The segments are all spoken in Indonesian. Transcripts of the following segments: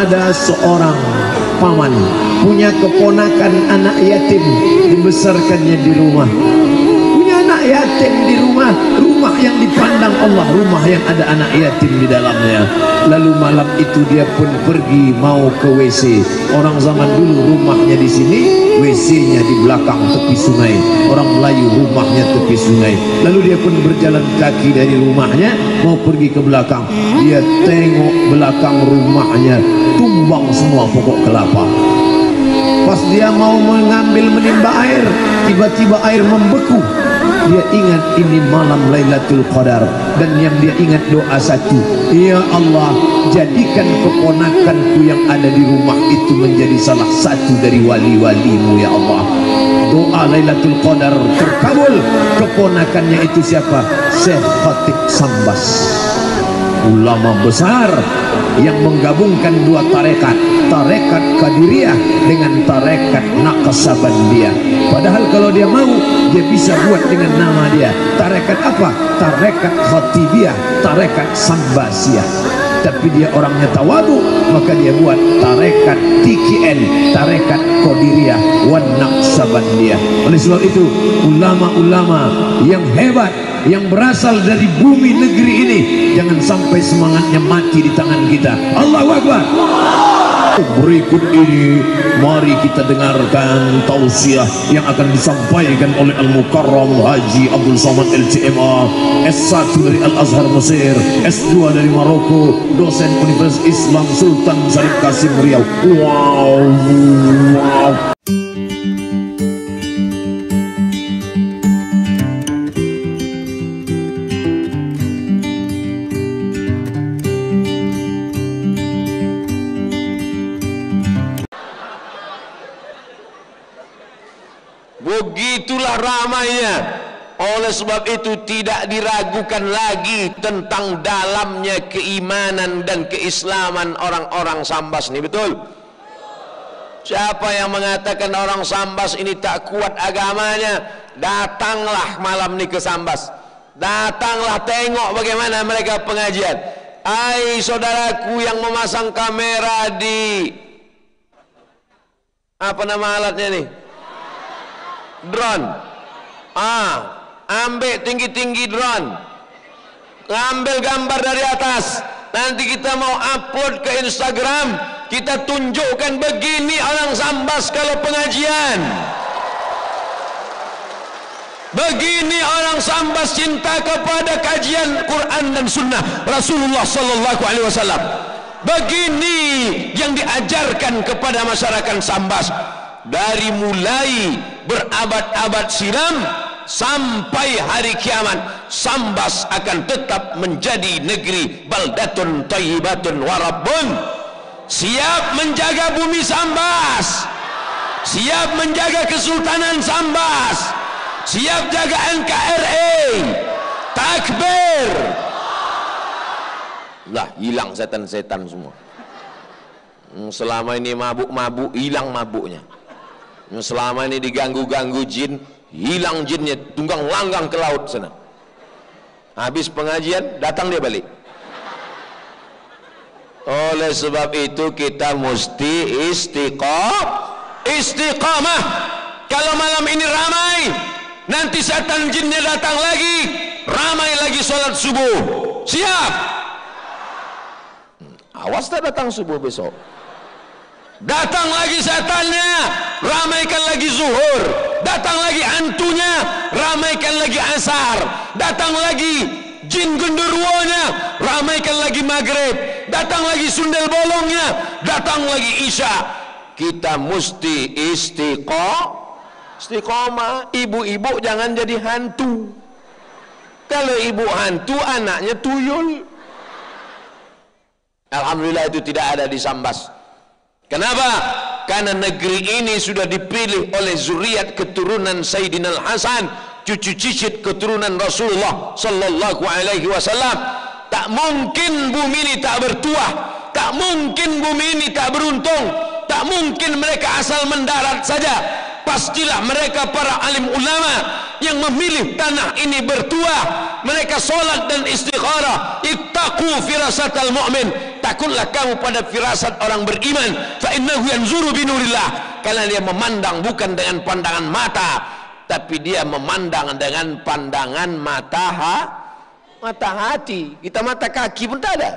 ada seorang paman punya keponakan anak yatim, dibesarkannya di rumah. Punya anak yatim di rumah, rumah yang dipandang Allah, rumah yang ada anak yatim di dalamnya. Lalu malam itu dia pun pergi mau ke WC. Orang zaman dulu rumahnya di sini, WC-nya di belakang tepi sungai. Orang Melayu rumahnya tepi sungai. Lalu dia pun berjalan kaki dari rumahnya mau pergi ke belakang. Dia tengok belakang rumahnya tumbang semua pokok kelapa. Pas dia mau mengambil menimba air, tiba-tiba air membeku. Dia ingat ini malam Lailatul Qadar, dan yang dia ingat doa satu, ya Allah, jadikan keponakanku yang ada di rumah itu menjadi salah satu dari wali-walimu ya Allah. Doa Lailatul Qadar terkabul. Keponakannya itu siapa? Syekh Khatib Sambas, ulama besar yang menggabungkan dua tarekat, tarekat Qadiriyah dengan tarekat Naqsabandiyah. Padahal kalau dia mau, dia bisa buat dengan nama dia. Tarekat apa? Tarekat Khatibiyah, tarekat Sambasiyah. Tapi dia orangnya tawadu, maka dia buat tarekat TKN, tarekat Qadiriyah wan Naqsabandiyah. Oleh sebab itu, ulama-ulama yang hebat yang berasal dari bumi negeri ini, jangan sampai semangatnya mati di tangan kita. Allahu Akbar. Berikut ini mari kita dengarkan tausiah yang akan disampaikan oleh Al-Mukarram Haji Abdul Somad LCMA, S1 dari Al-Azhar Mesir, S2 dari Maroko, dosen Universitas Islam Sultan Syarif Kasim Riau. Wow. Begitulah ramainya. Oleh sebab itu tidak diragukan lagi tentang dalamnya keimanan dan keislaman orang-orang Sambas ini. Betul? Siapa yang mengatakan orang Sambas ini tak kuat agamanya, datanglah malam ini ke Sambas. Datanglah tengok bagaimana mereka pengajian. Hai saudaraku yang memasang kamera di apa nama alatnya nih? Drone. Ambil tinggi-tinggi drone, ngambil gambar dari atas, nanti kita mau upload ke Instagram, kita tunjukkan begini orang Sambas kalau pengajian, begini orang Sambas cinta kepada kajian Quran dan Sunnah Rasulullah Sallallahu Alaihi Wasallam, begini yang diajarkan kepada masyarakat Sambas. Dari mulai berabad-abad silam sampai hari kiamat, Sambas akan tetap menjadi negeri baldatun thayyibatun warabbun. Siap menjaga bumi Sambas, siap menjaga Kesultanan Sambas, siap jaga NKRI. Takbir. Lah hilang setan-setan semua. Selama ini mabuk-mabuk, hilang mabuknya. Selama ini diganggu-ganggu jin, hilang jinnya, tunggang langgang ke laut sana. Habis pengajian datang dia balik. Oleh sebab itu kita mesti istiqamah. Kalau malam ini ramai, nanti setan jinnya datang lagi, ramai lagi sholat subuh. Siap. Awas tak datang subuh besok. Datang lagi setannya, ramaikan lagi zuhur. Datang lagi hantunya, ramaikan lagi asar. Datang lagi jin genderuwonya, ramaikan lagi maghrib. Datang lagi sundel bolongnya, datang lagi isya. Kita mesti istiqomah. Ibu-ibu jangan jadi hantu. Kalau ibu hantu, anaknya tuyul. Alhamdulillah itu tidak ada di Sambas. Kenapa? Karena negeri ini sudah dipilih oleh zuriat keturunan Sayyidina Al-Hasan, cucu cicit keturunan Rasulullah Sallallahu Alaihi Wasallam. Tak mungkin bumi ini tak bertuah, tak mungkin bumi ini tak beruntung, tak mungkin mereka asal mendarat saja. Pastilah mereka para alim ulama yang memilih tanah ini bertuah. Mereka solat dan istikharah. Ittaqu firasatal mu'min, takutlah kamu pada firasat orang beriman, fa innahu yanzuru binurillah, karena dia memandang bukan dengan pandangan mata, tapi dia memandang dengan pandangan mata hati. Kita mata kaki pun tak ada.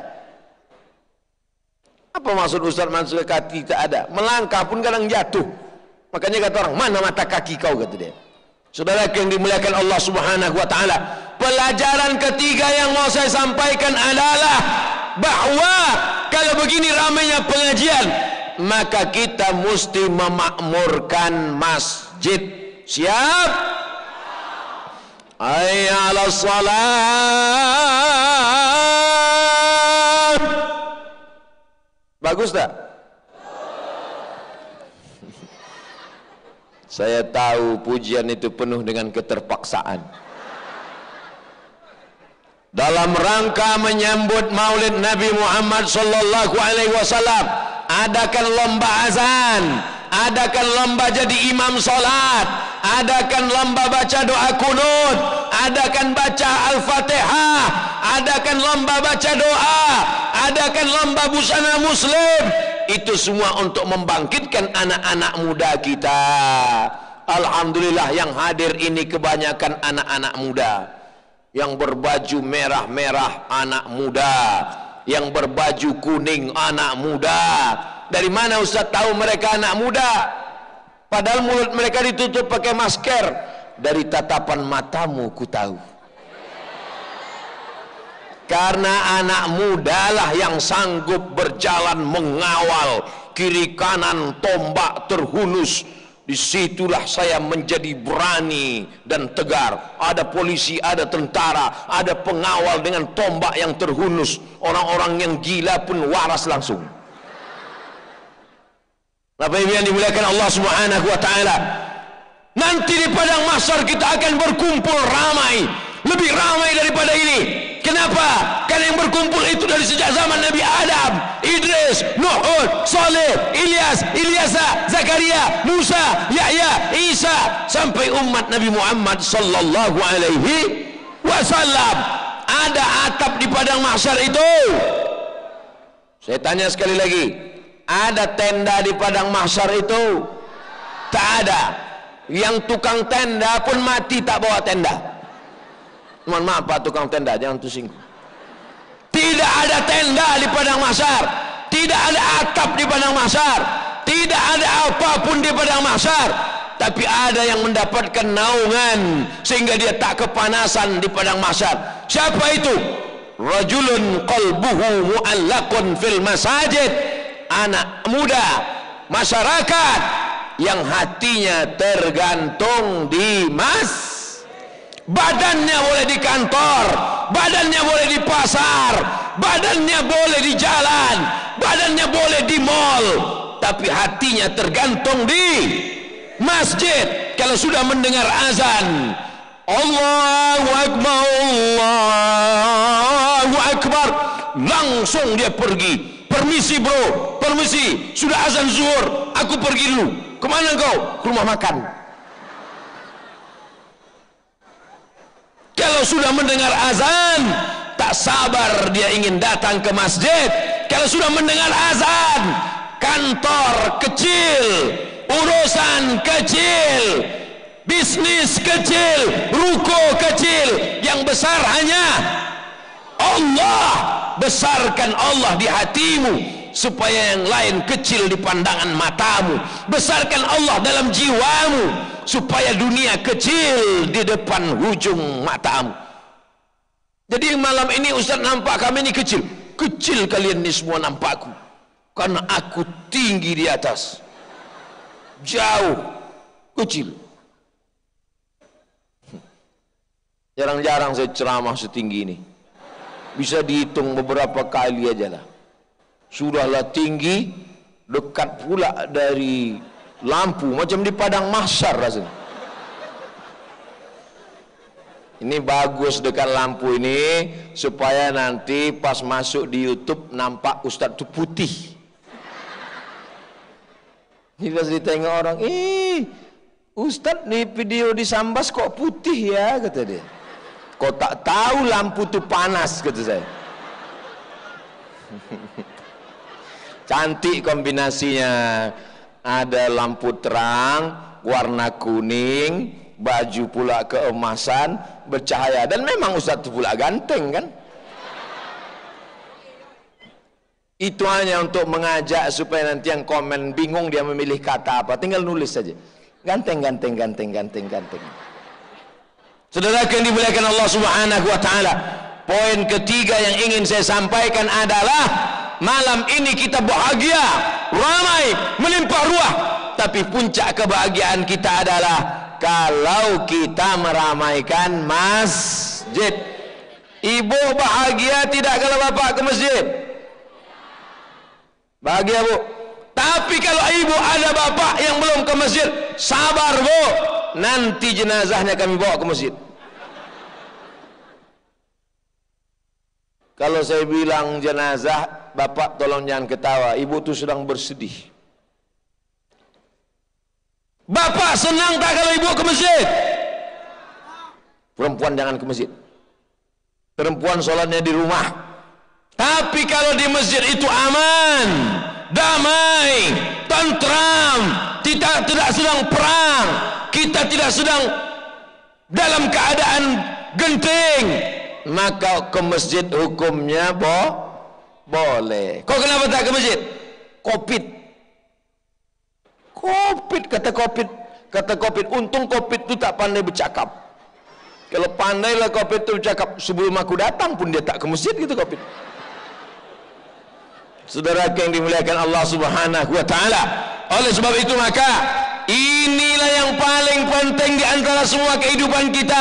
Apa maksud Ustaz masuk ke kaki tak ada? Melangkah pun kadang jatuh. Makanya kata orang, mana mata kaki kau, kata dia. Saudara yang dimuliakan Allah Subhanahu wa taala, pelajaran ketiga yang mau saya sampaikan adalah bahwa kalau begini ramainya pengajian, maka kita mesti memakmurkan masjid. Siap? Hayya 'alas salat. Bagus tak? Saya tahu pujian itu penuh dengan keterpaksaan. Dalam rangka menyambut Maulid Nabi Muhammad sallallahu alaihi wasallam, adakan lomba azan, adakan lomba jadi imam salat, adakan lomba baca doa kunut, adakan baca Al-Fatihah, adakan lomba baca doa, adakan lomba busana muslim. Itu semua untuk membangkitkan anak-anak muda kita. Alhamdulillah yang hadir ini kebanyakan anak-anak muda. Yang berbaju merah-merah anak muda, yang berbaju kuning anak muda. Dari mana Ustaz tahu mereka anak muda? Padahal mulut mereka ditutup pakai masker. Dari tatapan matamu ku tahu. Karena anak muda lah yang sanggup berjalan mengawal kiri kanan tombak terhunus. Disitulah saya menjadi berani dan tegar. Ada polisi, ada tentara, ada pengawal dengan tombak yang terhunus. Orang-orang yang gila pun waras langsung. Bapak Ibu yang dimuliakan Allah Subhanahu wa taala, nanti di padang mahsyar kita akan berkumpul ramai, lebih ramai daripada ini. Kenapa? Karena yang berkumpul itu dari sejak zaman Nabi Adam, Idris, Nuh, Saleh, Ilyas, Ilyasa, Zakaria, Musa, Yahya, Isa, sampai umat Nabi Muhammad sallallahu alaihi wasallam. Ada atap di padang mahsyar itu. Saya tanya sekali lagi, ada tenda di padang mahsyar itu? Tak ada. Yang tukang tenda pun mati tak bawa tenda. Mohon maaf Pak tukang tenda, jangan tersinggung. Tidak ada tenda di padang mahsyar, tidak ada atap di padang mahsyar, tidak ada apapun di padang mahsyar, tapi ada yang mendapatkan naungan sehingga dia tak kepanasan di padang mahsyar. Siapa itu? Rajulun qalbuhu mu'allaqun fil masajid. Anak muda masyarakat yang hatinya tergantung di badannya boleh di kantor, badannya boleh di pasar, badannya boleh di jalan, badannya boleh di mall, tapi hatinya tergantung di masjid. Kalau sudah mendengar azan, Allahu Akbar, Allahu Akbar, langsung dia pergi. Permisi bro, permisi, sudah azan zuhur, aku pergi dulu. Kemana kau? Ke rumah makan. Kalau sudah mendengar azan, tak sabar dia ingin datang ke masjid. Kalau sudah mendengar azan, kantor kecil, urusan kecil, bisnis kecil, ruko kecil, yang besar hanya Allah. Besarkan Allah di hatimu supaya yang lain kecil di pandangan matamu. Besarkan Allah dalam jiwamu supaya dunia kecil di depan hujung matamu. Jadi malam ini Ustaz nampak kami ini kecil. Kecil kalian ini semua nampakku, karena aku tinggi di atas, jauh, kecil. Jarang-jarang saya ceramah setinggi ini. Bisa dihitung beberapa kali aja lah. Sudahlah tinggi, dekat pula dari lampu, macam di padang mahsyar rasanya. Ini bagus dekat lampu ini supaya nanti pas masuk di YouTube nampak Ustaz itu putih. Ini pas ditengok orang, Ustaz nih video di Sambas kok putih ya, kata dia. Kok tak tahu lampu itu panas, kata saya. Cantik kombinasinya. Ada lampu terang, warna kuning, baju pula keemasan, bercahaya. Dan memang Ustaz itu pula ganteng kan? Itu hanya untuk mengajak supaya nanti yang komen bingung dia memilih kata apa. Tinggal nulis saja. Ganteng, ganteng, ganteng, ganteng, ganteng. Saudara yang dimuliakan Allah Subhanahu wa taala. Poin ketiga yang ingin saya sampaikan adalah malam ini kita bahagia, ramai, melimpah ruah. Tapi puncak kebahagiaan kita adalah kalau kita meramaikan masjid. Ibu bahagia tidak kalau bapak ke masjid? Bahagia bu. Tapi kalau ibu ada bapak yang belum ke masjid, sabar bu, nanti jenazahnya kami bawa ke masjid. Kalau saya bilang jenazah, bapak tolong jangan ketawa, ibu tu sedang bersedih. Bapak senang tak kalau ibu ke masjid? Perempuan jangan ke masjid. Perempuan sholatnya di rumah. Tapi kalau di masjid itu aman, damai, tentram, kita tidak sedang perang, kita tidak sedang dalam keadaan genting, maka ke masjid hukumnya boleh. Kau kenapa tak ke masjid? Covid. Kata Covid, untung Covid itu tak pandai bercakap. Kalau pandailah Covid itu bercakap, sebelum aku datang pun dia tak ke masjid gitu Covid. Saudara yang dimuliakan Allah Subhanahu wa taala. Oleh sebab itu maka inilah yang paling penting di antara semua kehidupan kita.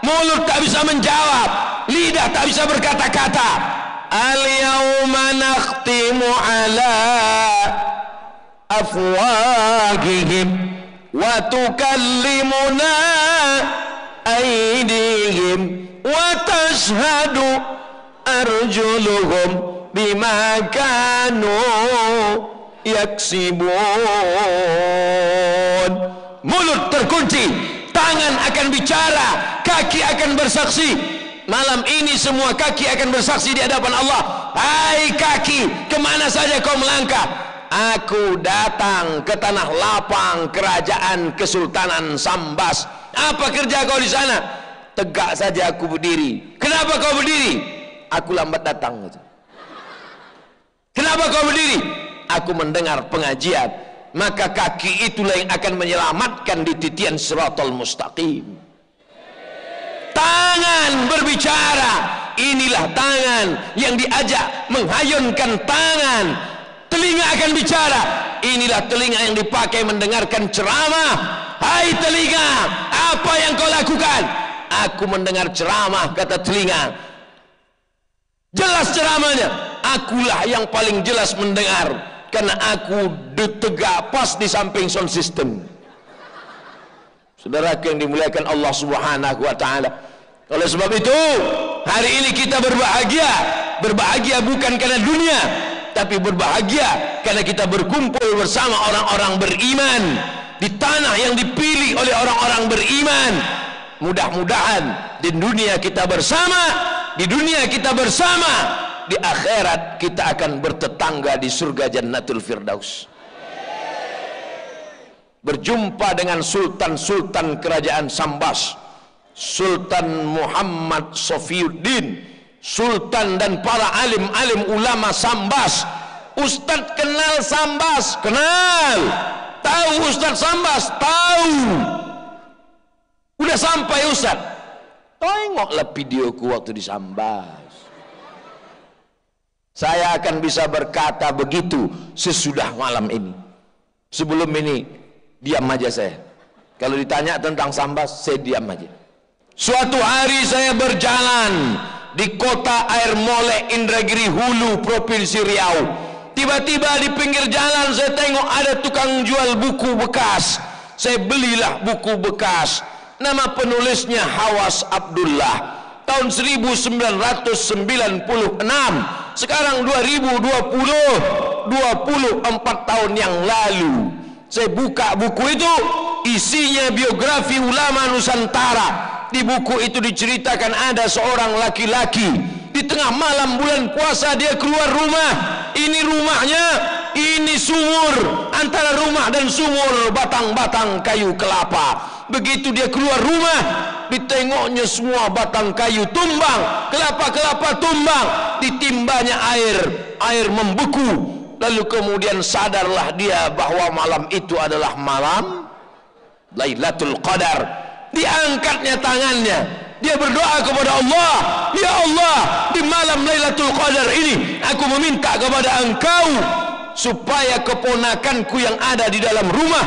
Mulut tak bisa menjawab, lidah tak bisa berkata-kata. Al-yawma nakhtimu ala afwahihim wa tukallimuna aydihim wa tashhadu arjuluhum bima kanu yaksibun. Mulut terkunci, tangan akan bicara, kaki akan bersaksi. Malam ini semua kaki akan bersaksi di hadapan Allah. Hai kaki, kemana saja kau melangkah? Aku datang ke tanah lapang kerajaan Kesultanan Sambas. Apa kerja kau di sana? Tegak saja aku berdiri. Kenapa kau berdiri? Aku lambat datang. Kenapa kau berdiri? Aku mendengar pengajian. Maka kaki itulah yang akan menyelamatkan di titian Siratal Mustaqim. Tangan berbicara. Inilah tangan yang diajak menghayunkan tangan. Telinga akan bicara. Inilah telinga yang dipakai mendengarkan ceramah. Hai telinga, apa yang kau lakukan? Aku mendengar ceramah, kata telinga. Jelas ceramahnya. Akulah yang paling jelas mendengar, karena aku tegak pas di samping sound system. Saudara yang dimuliakan Allah Subhanahu wa taala. Oleh sebab itu, hari ini kita berbahagia. Berbahagia bukan karena dunia, tapi berbahagia karena kita berkumpul bersama orang-orang beriman di tanah yang dipilih oleh orang-orang beriman. Mudah-mudahan di dunia kita bersama, di akhirat kita akan bertetangga di surga Jannatul Firdaus. Berjumpa dengan sultan-sultan kerajaan Sambas, Sultan Muhammad Sofiuddin, sultan dan para alim-alim ulama Sambas. Ustadz kenal Sambas? Kenal. Tahu Ustadz Sambas? Tahu. Udah sampai Ustadz? Tengoklah videoku waktu di Sambas. Saya akan bisa berkata begitu sesudah malam ini. Sebelum ini diam aja saya. Kalau ditanya tentang Sambas, saya diam aja. Suatu hari saya berjalan di kota Air Molek, Indragiri Hulu, Provinsi Riau. Tiba-tiba di pinggir jalan saya tengok ada tukang jual buku bekas. Saya belilah buku bekas. Nama penulisnya Hawas Abdullah. Tahun 1996. Sekarang 2020, 24 tahun yang lalu. Saya buka buku itu, isinya biografi ulama Nusantara. Di buku itu diceritakan ada seorang laki-laki di tengah malam bulan puasa dia keluar rumah, ini rumahnya, ini sumur, antara rumah dan sumur batang-batang kayu kelapa. Begitu dia keluar rumah, ditengoknya semua batang kayu tumbang, kelapa-kelapa tumbang, ditimbanya air membeku. Lalu kemudian sadarlah dia bahwa malam itu adalah malam Lailatul Qadar. Diangkatnya tangannya, dia berdoa kepada Allah, ya Allah, di malam Lailatul Qadar ini aku meminta kepada Engkau supaya keponakanku yang ada di dalam rumah,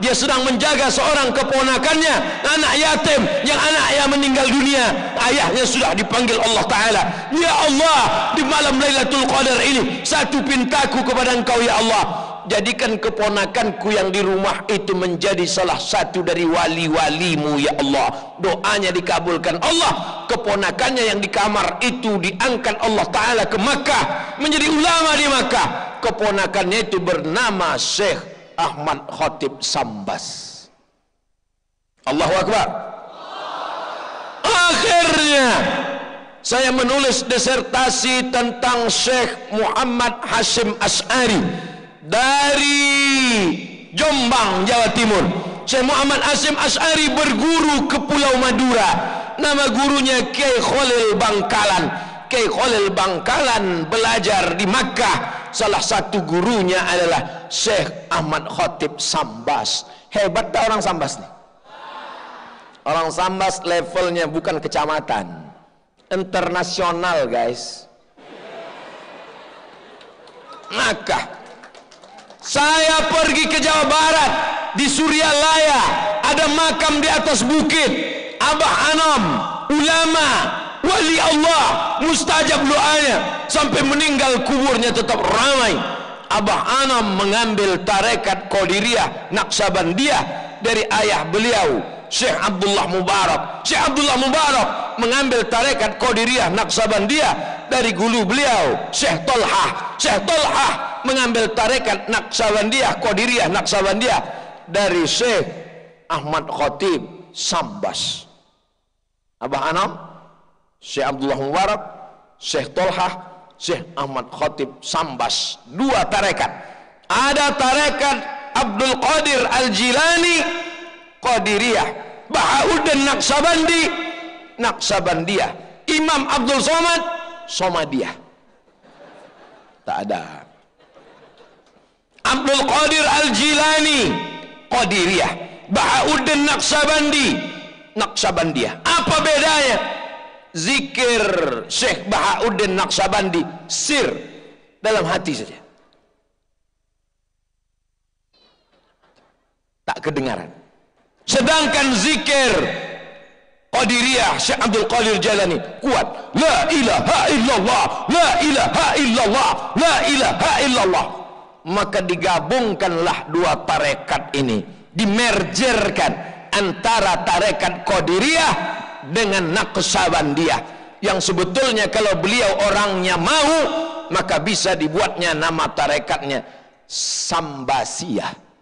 dia sedang menjaga seorang keponakannya, anak yatim yang anaknya meninggal dunia, ayahnya sudah dipanggil Allah Ta'ala, ya Allah, di malam Lailatul Qadar ini satu pintaku kepada Engkau ya Allah, jadikan keponakanku yang di rumah itu menjadi salah satu dari wali-walimu ya Allah. Doanya dikabulkan Allah, keponakannya yang di kamar itu diangkat Allah Ta'ala ke Makkah menjadi ulama di Makkah. Keponakannya itu bernama Syekh Ahmad Khatib Sambas. Allahu Akbar. Akhirnya saya menulis disertasi tentang Syekh Muhammad Hasyim Asy'ari dari Jombang, Jawa Timur. Syekh Muhammad Hasyim Asy'ari berguru ke Pulau Madura. Nama gurunya Kiai Khalil Bangkalan. Kiai Khalil Bangkalan belajar di Makkah. Salah satu gurunya adalah Syekh Ahmad Khatib Sambas. Hebat tak orang Sambas nih? Orang Sambas levelnya bukan kecamatan, internasional guys. Maka saya pergi ke Jawa Barat, di Suryalaya ada makam di atas bukit Abah Anom, ulama, wali Allah, mustajab doanya, sampai meninggal kuburnya tetap ramai. Abah Anam mengambil tarekat Qadiriyah Naqsabandiyah dari ayah beliau Syekh Abdullah Mubarak. Syekh Abdullah Mubarak mengambil tarekat Qadiriyah Naqsabandiyah dari guru beliau Syekh Tolhah. Syekh Tolhah mengambil tarekat Naqsabandiyah, Qadiriyah Naqsabandiyah dari Syekh Ahmad Khatib Sambas. Abah Anam, Syekh Abdullah Mubarak, Syekh Tolhah, Syekh Ahmad Khatib Sambas. Dua tarekat. Ada tarekat Abdul Qadir Al-Jilani Qadiriyah, Bahauddin Naqsabandi Naqsabandiyah, Imam Abdul Somad Somadiyah. Tak ada. Abdul Qadir Al-Jilani Qadiriyah, Bahauddin Naqsabandi Naqsabandiyah. Apa bedanya? Zikir Syekh Bahauddin Naqsabandi sir, dalam hati saja, tak kedengaran. Sedangkan zikir Qadiriyah Syekh Abdul Qadir Jalani kuat, la ilaha illallah, la ilaha illallah, la ilaha illallah. Maka digabungkanlah dua tarekat ini, dimergerkan antara tarekat Qadiriyah dengan Naqsabandiyah, yang sebetulnya kalau beliau orangnya mau, maka bisa dibuatnya nama tarekatnya Sambasiyah.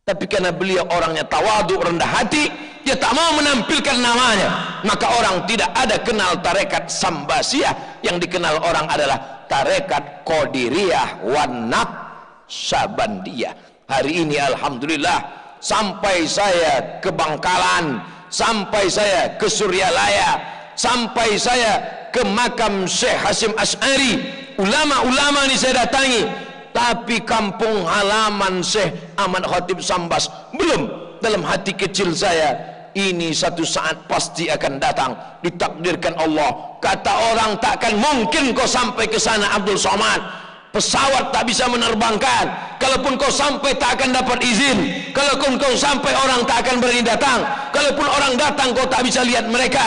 Tapi karena beliau orangnya tawadhu, rendah hati, dia tak mau menampilkan namanya, maka orang tidak ada kenal tarekat Sambasiyah. Yang dikenal orang adalah tarekat Qadiriyah wan Naqsabandiyah. Hari ini alhamdulillah, sampai saya ke Bangkalan, sampai saya ke Suryalaya, sampai saya ke makam Syekh Hasyim Asy'ari, ulama-ulama ini saya datangi. Tapi kampung halaman Syekh Ahmad Khatib Sambas belum. Dalam hati kecil saya, ini satu saat pasti akan datang, ditakdirkan Allah. Kata orang takkan mungkin kau sampai ke sana Abdul Somad, pesawat tak bisa menerbangkan. Kalaupun kau sampai tak akan dapat izin. Kalaupun kau sampai orang tak akan berani datang. Kalaupun orang datang kau tak bisa lihat mereka.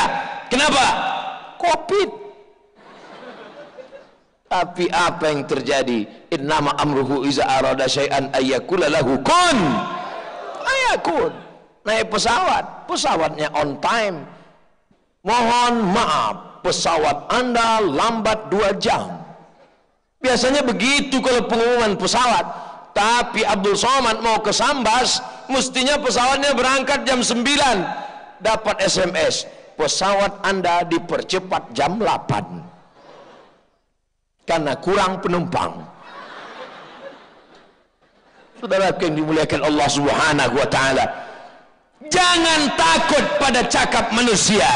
Kenapa? Covid. Tapi apa yang terjadi? Innama amruhu iza arada syai'an ayyakula lahu kun ayakun. Naik pesawat, pesawatnya on time. Mohon maaf, pesawat Anda lambat 2 jam. Biasanya begitu kalau pengumuman pesawat. Tapi Abdul Somad mau ke Sambas, mestinya pesawatnya berangkat jam 9. Dapat SMS, pesawat Anda dipercepat jam 8 karena kurang penumpang. Saudara yang dimuliakan Allah Subhanahu wa taala, jangan takut pada cakap manusia,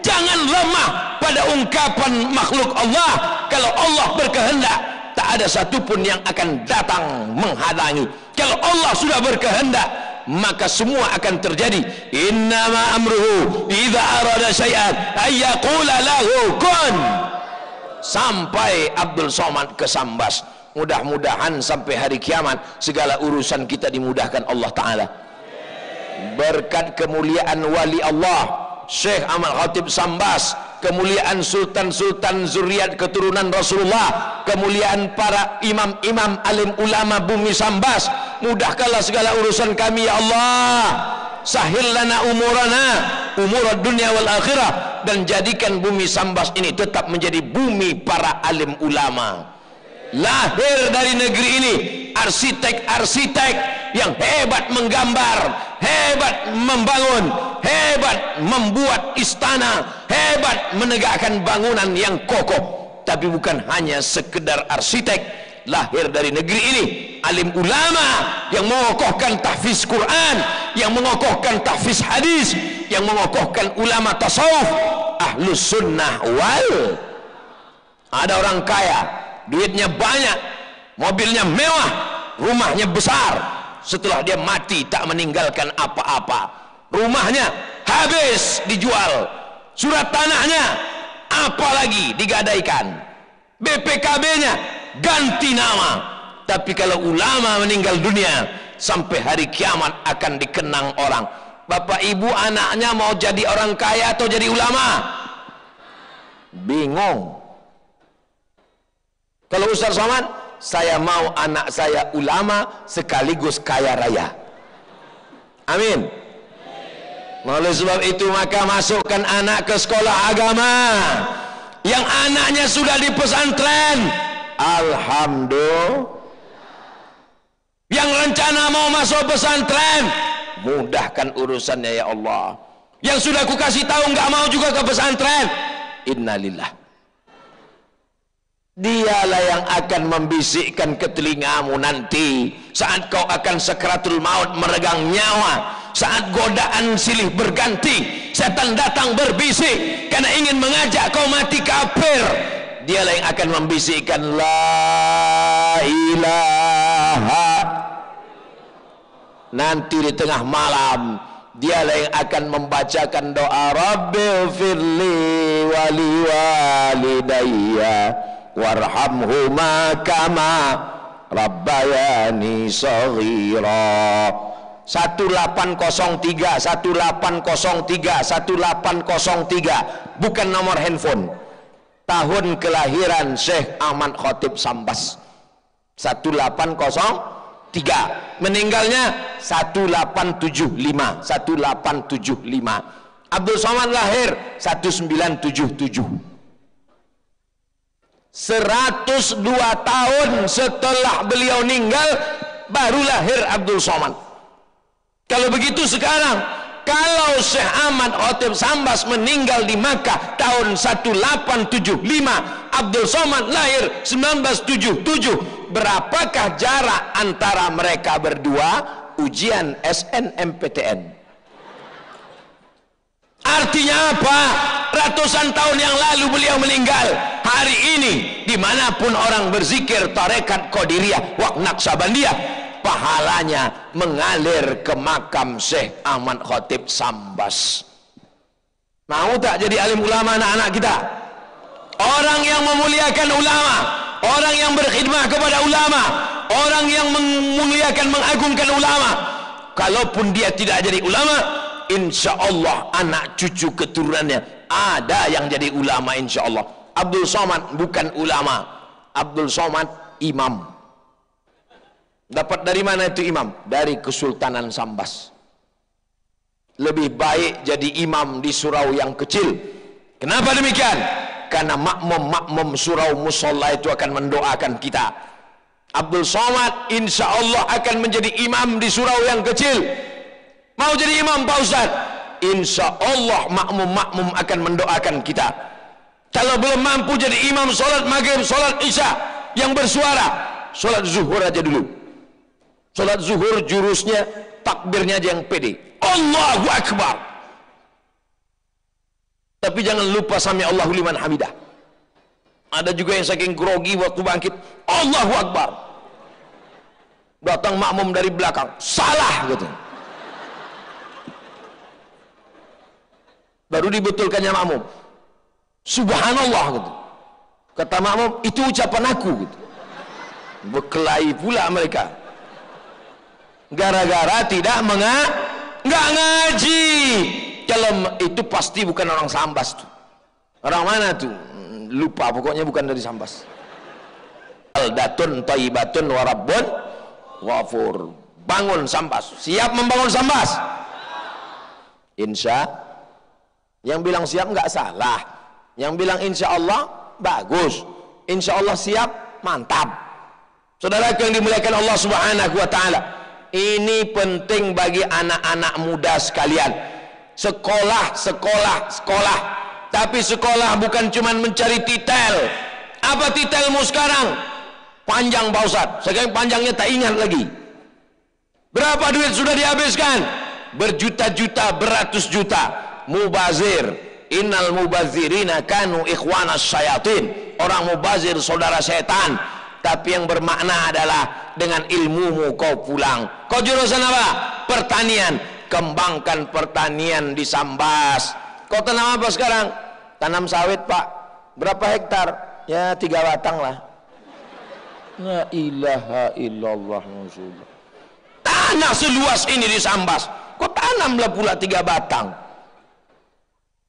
jangan lemah pada ungkapan makhluk Allah. Kalau Allah berkehendak, tak ada satupun yang akan datang menghalangi. Kalau Allah sudah berkehendak, maka semua akan terjadi. Innama amruhu idza arada syai'an ay yaqula lahu kun. Sampai Abdul Somad ke Sambas. Mudah-mudahan sampai hari kiamat segala urusan kita dimudahkan Allah Ta'ala. Berkat kemuliaan wali Allah Syekh Ahmad Khatib Sambas, kemuliaan sultan-sultan zuriat keturunan Rasulullah, kemuliaan para imam-imam alim ulama bumi Sambas, mudahkanlah segala urusan kami ya Allah. Sahil lana umurana, umurad dunia wal akhirah, dan jadikan bumi Sambas ini tetap menjadi bumi para alim ulama. Lahir dari negeri ini arsitek-arsitek yang hebat menggambar, hebat membangun, hebat membuat istana, hebat menegakkan bangunan yang kokoh. Tapi bukan hanya sekedar arsitek, lahir dari negeri ini alim ulama yang mengokohkan tahfiz Quran, yang mengokohkan tahfiz hadis, yang mengokohkan ulama tasawuf, ahlus sunnah wal. Ada orang kaya, duitnya banyak, mobilnya mewah, rumahnya besar, setelah dia mati tak meninggalkan apa-apa. Rumahnya habis dijual, surat tanahnya apalagi digadaikan, BPKB-nya ganti nama. Tapi kalau ulama meninggal dunia, sampai hari kiamat akan dikenang orang. Bapak ibu anaknya mau jadi orang kaya atau jadi ulama? Bingung. Kalau Ustaz Somad, saya mau anak saya ulama sekaligus kaya raya. Amin. Oleh sebab itu maka masukkan anak ke sekolah agama. Yang anaknya sudah di pesantren, alhamdulillah. Yang rencana mau masuk pesantren, mudahkan urusannya ya Allah. Yang sudah ku kasih tahu nggak mau juga ke pesantren, innalillah. Dialah yang akan membisikkan ke telingamu nanti saat kau akan sakratul maut meregang nyawa, saat godaan silih berganti, setan datang berbisik karena ingin mengajak kau mati kafir. Dialah yang akan membisikkan la ilaha. Nanti di tengah malam dialah yang akan membacakan doa Rabbil firli wali walidayya warhamhuma kama rabbayani shaghira. 1803 bukan nomor handphone, tahun kelahiran Syekh Ahmad Khatib Sambas 1803, meninggalnya 1875. Abdul Somad lahir 1977. 102 tahun setelah beliau meninggal baru lahir Abdul Somad. Kalau begitu sekarang, kalau Syekh Ahmad Khatib Sambas meninggal di Makkah tahun 1875, Abdul Somad lahir 1977, berapakah jarak antara mereka berdua? Ujian SNMPTN. Artinya apa? Ratusan tahun yang lalu beliau meninggal. Hari ini dimanapun orang berzikir tarekat Qadiriyah wa Naqsabandiyah, pahalanya mengalir ke makam Syekh Ahmad Khatib Sambas. Mau tak jadi alim ulama anak-anak kita? Orang yang memuliakan ulama, orang yang berkhidmah kepada ulama, orang yang memuliakan mengagungkan ulama. Kalaupun dia tidak jadi ulama, insya Allah anak cucu keturunannya ada yang jadi ulama insya Allah. Abdul Somad bukan ulama, Abdul Somad imam. Dapat dari mana itu imam? Dari Kesultanan Sambas. Lebih baik jadi imam di surau yang kecil. Kenapa demikian? Karena makmum surau musola itu akan mendoakan kita. Abdul Somad insya Allah akan menjadi imam di surau yang kecil. Mau jadi imam Pak Ustaz? Insya Allah makmum akan mendoakan kita. Kalau belum mampu jadi imam sholat maghrib, sholat isya yang bersuara, sholat zuhur aja dulu. Salat zuhur jurusnya takbirnya aja yang pede, Allahu Akbar. Tapi jangan lupa sami Allahu liman hamidah. Ada juga yang saking grogi waktu bangkit, Allahu Akbar. Datang makmum dari belakang, salah gitu. Baru dibetulkannya makmum, subhanallah gitu. Kata makmum, itu ucapan aku gitu. Berkelahi pula mereka. Gara-gara tidak nggak ngaji. Kalau itu pasti bukan orang Sambas tuh. Orang mana tuh? Lupa, pokoknya bukan dari Sambas. Aldatun thayyibatun warabbun ghafur. Bangun Sambas. Siap membangun Sambas? Insya. Yang bilang siap nggak salah. Yang bilang insya Allah bagus. Insya Allah siap, mantap. Saudara yang dimuliakan Allah Subhanahu wa Ta'ala, ini penting bagi anak-anak muda sekalian. Sekolah. Tapi sekolah bukan cuma mencari titel. Apa titelmu sekarang? Panjang Pak Ustadz. Sekarang panjangnya tak ingat lagi. Berapa duit sudah dihabiskan? Berjuta-juta, beratus juta. Mubazir. Innal mubazirina kanu ikhwanas syayatin. Orang mubazir saudara setan. Tapi yang bermakna adalah dengan ilmumu kau pulang. Kau jurusan apa? Pertanian. Kembangkan pertanian di Sambas. Kau tanam apa sekarang? Tanam sawit Pak. Berapa hektar? Ya 3 batang lah. La ilaha illallah. Tanah seluas ini di Sambas, kau tanamlah pula 3 batang.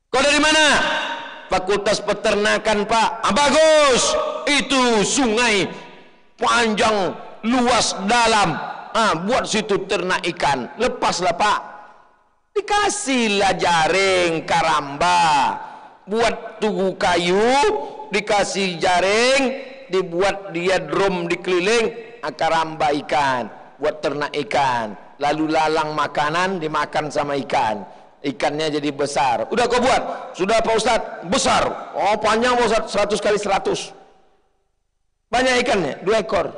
Kau dari mana? Fakultas Peternakan Pak. Bagus. Itu sungai panjang, luas, dalam. Buat situ ternak ikan. Lepaslah Pak. Dikasihlah jaring karamba, buat tugu kayu, dikasih jaring, dibuat dia drum dikeliling, karamba ikan, buat ternak ikan. Lalu lalang makanan dimakan sama ikan. Ikannya jadi besar. Udah kau buat? Sudah Pak Ustadz? Besar. Oh panjang Pak Ustadz, 100 kali 100. Banyak ikannya? 2 ekor.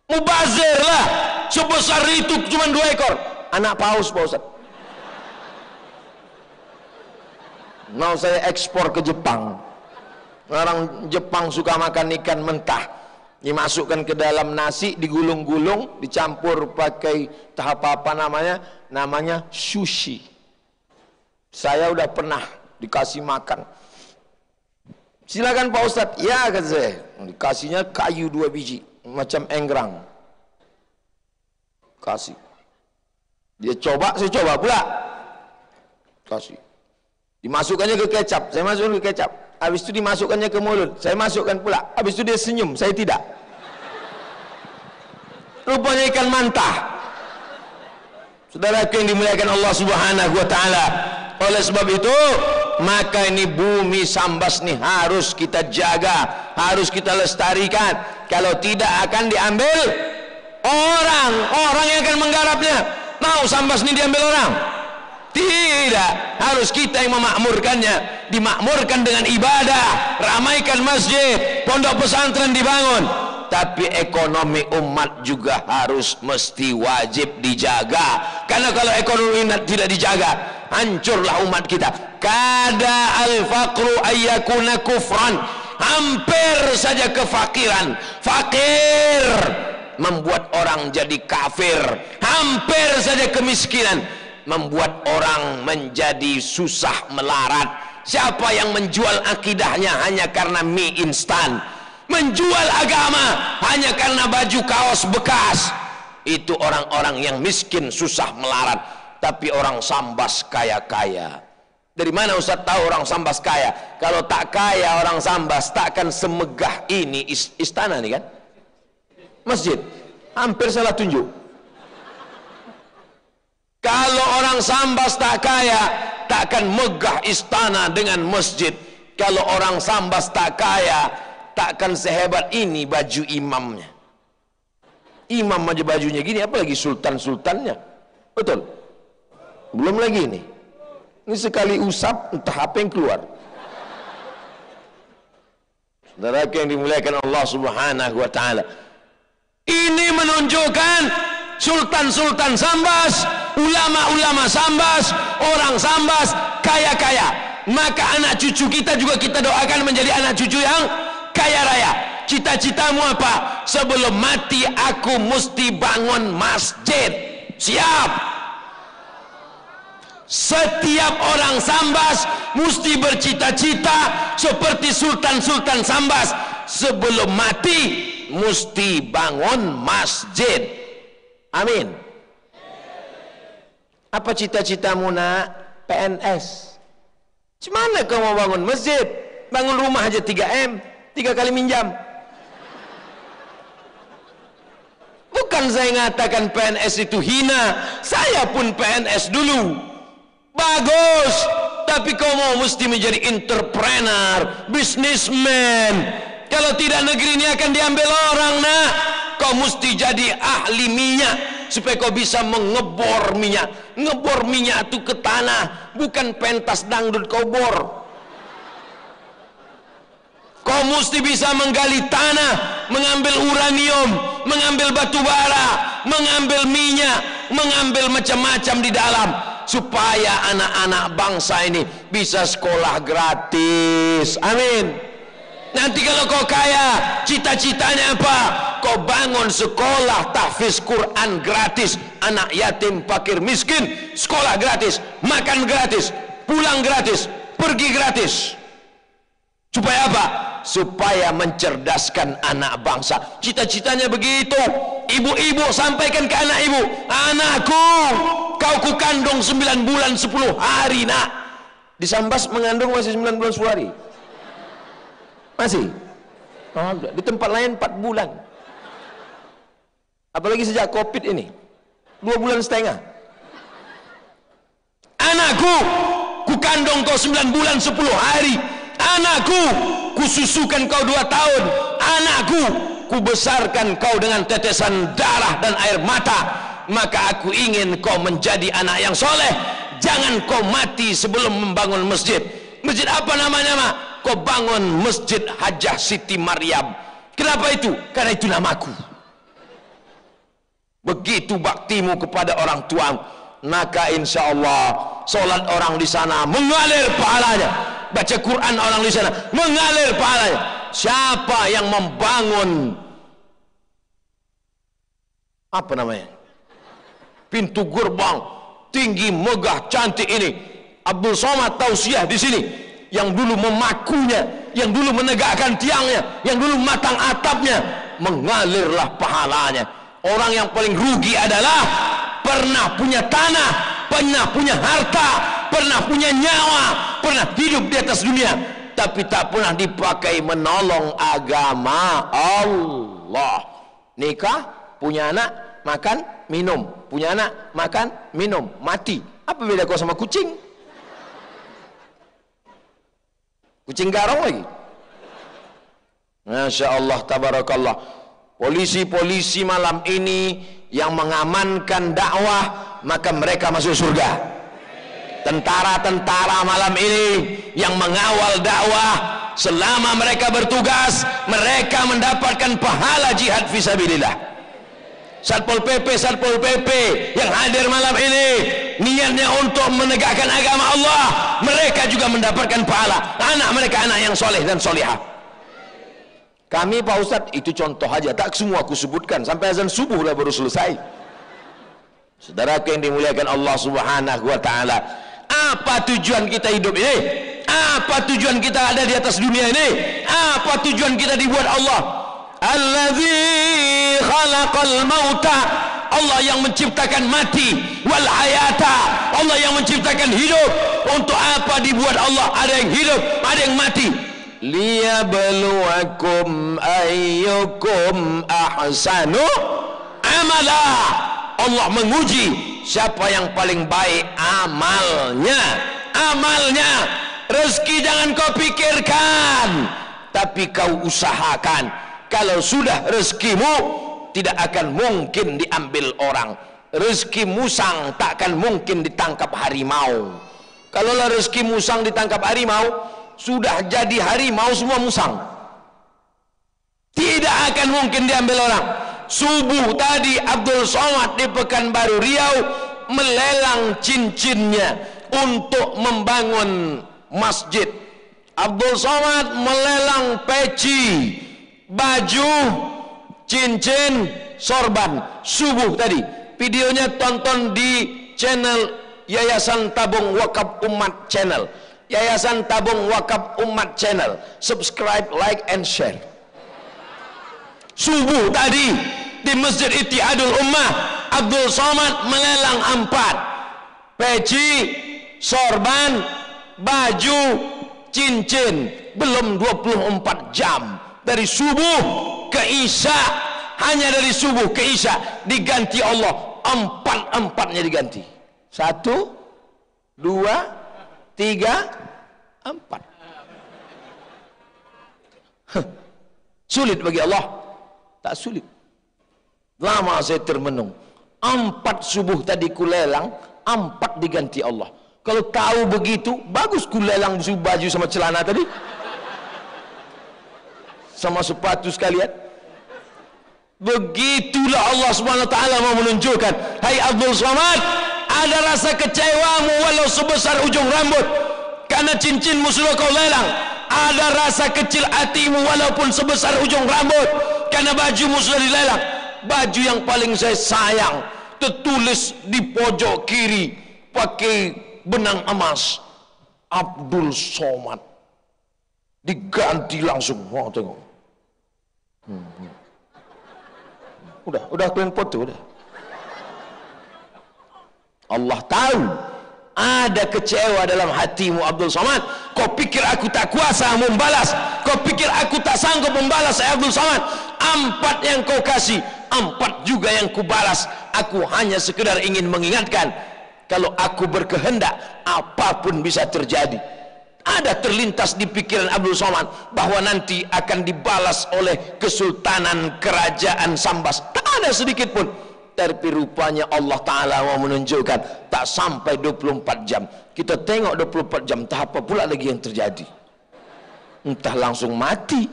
Mubazir lah. Sebesar itu cuma 2 ekor. Anak paus Pak Ustadz. Mau saya ekspor ke Jepang. Orang Jepang suka makan ikan mentah. Dimasukkan ke dalam nasi, digulung-gulung, dicampur pakai tahap apa namanya? Namanya sushi. Saya udah pernah dikasih makan. Silakan Pak Ustadz. Ya kata saya. Dikasihnya kayu 2 biji, macam enggrang. Kasih. Dia coba, saya coba pula. Kasih. Dimasukkannya ke kecap, saya masukkan ke kecap. Habis itu dimasukkannya ke mulut, saya masukkan pula. Habis itu dia senyum, saya tidak. Rupanya ikan mantah. Saudara yang dimuliakan Allah Subhanahu wa Ta'ala. Oleh sebab itu, maka ini bumi Sambas nih harus kita jaga, harus kita lestarikan. Kalau tidak akan diambil orang yang akan menggarapnya. Mau Sambas ini diambil orang? Tidak, harus kita yang memakmurkannya. Dimakmurkan dengan ibadah, ramaikan masjid, pondok pesantren dibangun. Tapi ekonomi umat juga harus mesti wajib dijaga. Karena kalau ekonomi umat tidak dijaga, hancurlah umat kita. Kada al-faqru ayyakuna kufran. Hampir saja kefakiran. Fakir membuat orang jadi kafir. Hampir saja kemiskinan membuat orang menjadi susah melarat. Siapa yang menjual akidahnya hanya karena mie instan, menjual agama hanya karena baju kaos bekas, itu orang-orang yang miskin susah melarat. Tapi orang Sambas kaya-kaya. Dari mana Ustaz tahu orang Sambas kaya? Kalau tak kaya orang Sambas takkan semegah ini. Istana nih kan, masjid hampir salah tunjuk. Kalau orang Sambas tak kaya, takkan megah istana dengan masjid. Kalau orang Sambas tak kaya, takkan sehebat ini baju imamnya. Imam aja bajunya gini, apalagi sultan-sultannya. Betul? Belum lagi nih. Ini sekali usap, entah apa yang keluar. Saudara yang dimuliakan Allah Subhanahu wa Ta'ala, ini menunjukkan sultan-sultan Sambas, ulama-ulama Sambas, orang Sambas kaya-kaya. Maka anak cucu kita juga kita doakan menjadi anak cucu yang kaya raya. Cita-citamu apa? Sebelum mati aku mesti bangun masjid. Siap. Setiap orang Sambas mesti bercita-cita seperti sultan-sultan Sambas. Sebelum mati mesti bangun masjid. Amin. Apa cita-citamu nak? PNS. Gimana kau mau bangun masjid? Bangun rumah aja 3M, 3 kali minjam. Bukan saya ngatakan PNS itu hina, saya pun PNS dulu. Bagus, tapi kau mau mesti menjadi entrepreneur, businessman. Kalau tidak negeri ini akan diambil orang nak. Kau mesti jadi ahli minyak supaya kau bisa mengebor minyak. Ngebor minyak itu ke tanah, bukan pentas dangdut kau bor. Kau mesti bisa menggali tanah, mengambil uranium, mengambil batu bara, mengambil minyak, mengambil macam-macam di dalam, supaya anak-anak bangsa ini bisa sekolah gratis. Amin. Nanti kalau kau kaya, cita-citanya apa? Kau bangun sekolah tahfiz Quran gratis, anak yatim fakir miskin sekolah gratis, makan gratis, pulang gratis, pergi gratis. Supaya apa? Supaya mencerdaskan anak bangsa. Cita-citanya begitu. Ibu-ibu sampaikan ke anak ibu, anakku, kau ku kandung 9 bulan 10 hari nak. Di Sambas mengandung masih 9 bulan 10 hari. Masih? Oh, di tempat lain 4 bulan. Apalagi sejak Covid ini 2 bulan setengah. Anakku, ku kandung kau 9 bulan 10 hari. Anakku, ku susukan kau 2 tahun. Anakku, ku besarkan kau dengan tetesan darah dan air mata. Maka aku ingin kau menjadi anak yang soleh. Jangan kau mati sebelum membangun masjid. Masjid apa namanya mak? Kau bangun Masjid Hajah Siti Maryam. Kenapa itu? Karena itu namaku. Begitu baktimu kepada orang tua, maka insya Allah solat orang di sana mengalir pahalanya, baca Quran orang di sana mengalir pahalanya. Siapa yang membangun apa namanya, pintu gerbang tinggi megah cantik ini, Abdul Somad Tausiah di sini, yang dulu memakunya, yang dulu menegakkan tiangnya, yang dulu matang atapnya, mengalirlah pahalanya. Orang yang paling rugi adalah pernah punya tanah, pernah punya harta, pernah punya nyawa, pernah hidup di atas dunia, tapi tak pernah dipakai menolong agama Allah. Nikah, punya anak, makan, minum, punya anak, makan, minum, mati. Apa beda kau sama kucing? Kucing garong lagi. Masya Allah, tabarakallah. Polisi-polisi malam ini yang mengamankan dakwah, maka mereka masuk surga. Tentara-tentara malam ini yang mengawal dakwah, selama mereka bertugas, mereka mendapatkan pahala jihad fisabilillah. Satpol PP yang hadir malam ini niatnya untuk menegakkan agama Allah, mereka juga mendapatkan pahala. Anak mereka anak yang soleh dan solihah. Kami Pak Ustadz itu contoh aja, tak semua aku sebutkan, sampai azan subuh lah baru selesai. Saudaraku yang dimuliakan Allah Subhanahu wa taala, apa tujuan kita hidup ini? Apa tujuan kita ada di atas dunia ini? Apa tujuan kita dibuat Allah? Alladzi khalaqal mauta, Allah yang menciptakan mati, wal hayata, Allah yang menciptakan hidup. Untuk apa dibuat Allah? Ada yang hidup, ada yang mati. Liyabluwakum ayyukum ahsanu amala. Allah menguji siapa yang paling baik amalnya. Rezeki jangan kau pikirkan, tapi kau usahakan. Kalau sudah rezekimu, tidak akan mungkin diambil orang. Rezeki musang tak akan mungkin ditangkap harimau. Kalau rezeki musang ditangkap harimau, sudah jadi harimau semua musang, tidak akan mungkin diambil orang. Subuh tadi Abdul Somad di Pekanbaru Riau melelang cincinnya untuk membangun masjid. Abdul Somad melelang peci, baju, cincin, sorban subuh tadi. Videonya tonton di channel Yayasan Tabung Wakaf Umat Channel. Yayasan Tabung Wakaf Umat Channel. Subscribe, like, and share. Subuh tadi di Masjid Ittihadul Ummah, Abdul Somad melelang 4 peci, sorban, baju, cincin. Belum 24 jam dari subuh ke isya, hanya dari subuh ke isya diganti Allah 4-4-nya diganti. 1, 2, 3, 4. Sulit bagi Allah? Tak sulit. Lama saya termenung. 4 subuh tadi kulelang, 4 diganti Allah. Kalau tahu begitu, bagus kulelang baju sama celana tadi, sama sepatu sekalian. Begitulah Allah Subhanahu wa taala mau menunjukkan, hai Abdul Somad, ada rasa kecewamu walau sebesar ujung rambut karena cincinmu sudah kau lelang. Ada rasa kecil hatimu walaupun sebesar ujung rambut karena bajumu sudah dilelang. Baju yang paling saya sayang tertulis di pojok kiri pakai benang emas, Abdul Somad, diganti langsung. Mau tengok. Udah kalian foto udah. Allah tahu ada kecewa dalam hatimu Abdul Somad. Kau pikir aku tak kuasa membalas? Kau pikir aku tak sanggup membalas Abdul Somad? 4 yang kau kasih, 4 juga yang kubalas. Aku hanya sekedar ingin mengingatkan, kalau aku berkehendak, apapun bisa terjadi. Ada terlintas di pikiran Abdul Somad bahwa nanti akan dibalas oleh Kesultanan Kerajaan Sambas. Tak ada sedikit pun. Tapi rupanya Allah Ta'ala mau menunjukkan tak sampai 24 jam. Kita tengok 24 jam, tak apa pula lagi yang terjadi. Entah langsung mati.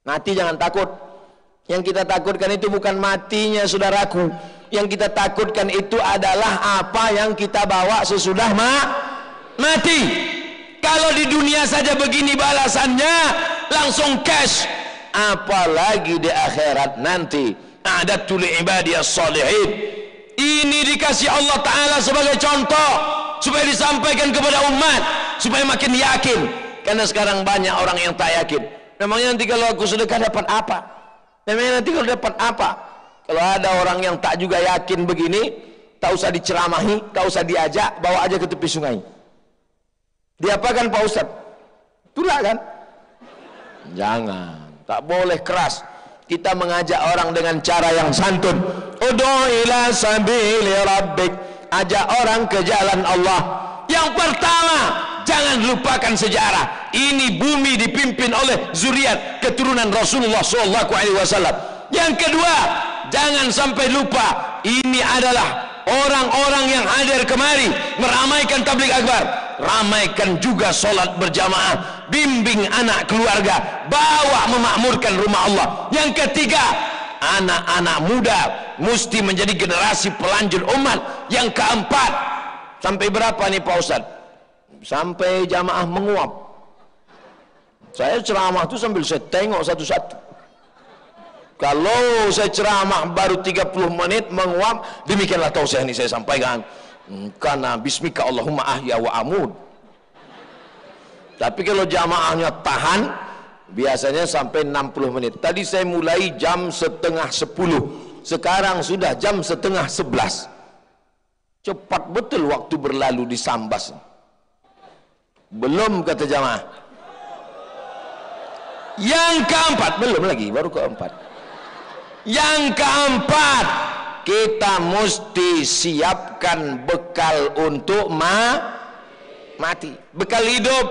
Mati jangan takut. Yang kita takutkan itu bukan matinya saudaraku. Yang kita takutkan itu adalah apa yang kita bawa sesudah mati. Kalau di dunia saja begini balasannya, langsung cash. Apalagi di akhirat nanti. A'dadtu li'ibadiyas salihin. Ini dikasih Allah Ta'ala sebagai contoh supaya disampaikan kepada umat, supaya makin yakin. Karena sekarang banyak orang yang tak yakin. Memangnya nanti kalau aku sedekah dapat apa? Memangnya nanti kalau dapat apa? Kalau ada orang yang tak juga yakin begini, tak usah diceramahi, tak usah diajak, bawa aja ke tepi sungai. Diapakan Pak Ustadz? Itulah kan? Jangan, tak boleh keras. Kita mengajak orang dengan cara yang santun. Ud'u ila sabili rabbik. Ajak orang ke jalan Allah. Yang pertama, jangan lupakan sejarah. Ini bumi dipimpin oleh zuriat keturunan Rasulullah SAW. Yang kedua, jangan sampai lupa, ini adalah orang-orang yang hadir kemari meramaikan tabligh akbar. Ramaikan juga solat berjamaah, bimbing anak keluarga, bawa memakmurkan rumah Allah. Yang ketiga, anak-anak muda mesti menjadi generasi pelanjut umat. Yang keempat, sampai berapa nih Pak Ustadz? Sampai jamaah menguap. Saya ceramah itu sambil saya tengok satu-satu. Kalau saya ceramah baru 30 menit menguap, demikianlah tausiah ini saya sampaikan. Karena bismika Allahumma ahya wa amud. Tapi kalau jamaahnya tahan, biasanya sampai 60 menit. Tadi saya mulai jam 9:30, sekarang sudah jam 10:30. Cepat betul waktu berlalu di Sambas. Belum kata jamaah. Yang keempat, belum lagi, baru keempat. Yang keempat, kita mesti siapkan bekal untuk mati. Bekal hidup.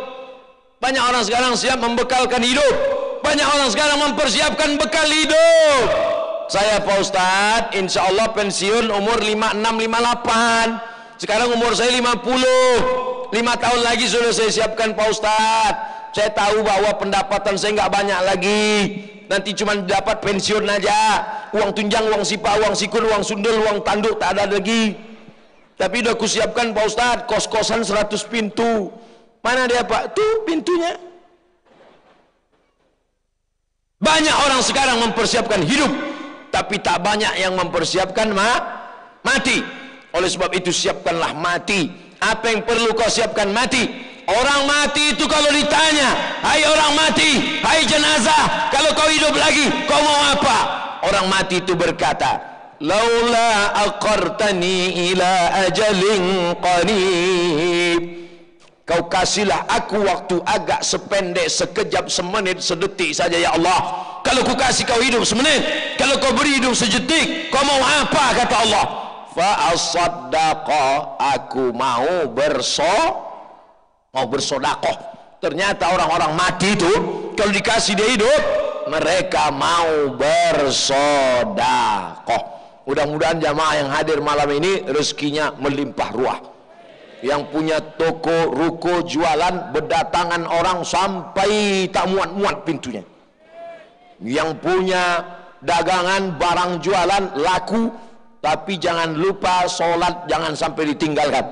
Banyak orang sekarang siap membekalkan hidup. Banyak orang sekarang mempersiapkan bekal hidup. Saya Pak Ustadz, insya Allah pensiun umur 56, 58. Sekarang umur saya 50. 5 tahun lagi sudah saya siapkan Pak Ustadz. Saya tahu bahwa pendapatan saya nggak banyak lagi. Nanti cuma dapat pensiun aja. Uang tunjang, uang sipa, uang sikun, uang sundel, uang tanduk tak ada lagi. Tapi udah kusiapkan Pak Ustadz, kos-kosan 100 pintu. Mana dia Pak? Tuh pintunya. Banyak orang sekarang mempersiapkan hidup, tapi tak banyak yang mempersiapkan mati. Oleh sebab itu siapkanlah mati. Apa yang perlu kau siapkan? Mati. Orang mati itu kalau ditanya, hai orang mati, hai jenazah, kalau kau hidup lagi, kau mau apa? Orang mati itu berkata, laula aqartani ila ajalin qarib. Kau kasihlah aku waktu agak sependek, sekejap, semenit, sedetik saja ya Allah. Kalau ku kasih kau hidup semenit, kalau kau beri hidup sejetik, kau mau apa? Kata Allah. Fa asaddaqa, aku mau bersodakoh. Ternyata orang-orang mati itu kalau dikasih dia hidup, mereka mau bersodakoh. Mudah-mudahan jamaah yang hadir malam ini rezekinya melimpah ruah. Yang punya toko, ruko, jualan, berdatangan orang sampai tak muat-muat pintunya. Yang punya dagangan, barang jualan laku, tapi jangan lupa sholat jangan sampai ditinggalkan.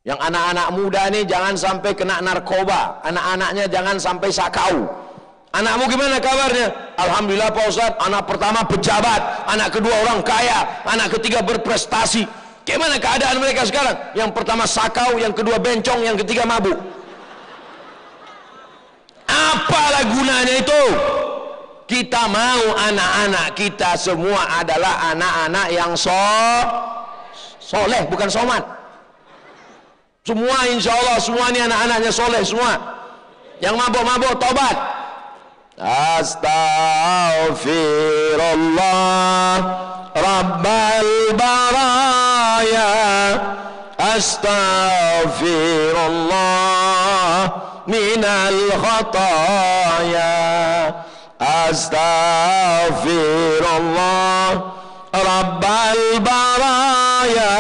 Yang anak-anak muda ini jangan sampai kena narkoba, anak-anaknya jangan sampai sakau. Anakmu gimana kabarnya? Alhamdulillah Pak Ustadz, anak pertama pejabat, anak kedua orang kaya, anak ketiga berprestasi. Gimana keadaan mereka sekarang? Yang pertama sakau, yang kedua bencong, yang ketiga mabuk. Apalah gunanya itu? Kita mau anak-anak kita semua adalah anak-anak yang soleh, bukan somat. Semua insya Allah, semua ini anak-anaknya soleh semua. Yang mabuk-mabuk tobat. Astaghfirullah Rabbal baraya, astaghfirullah minal khataya, astaghfirullah Rabbal baraya,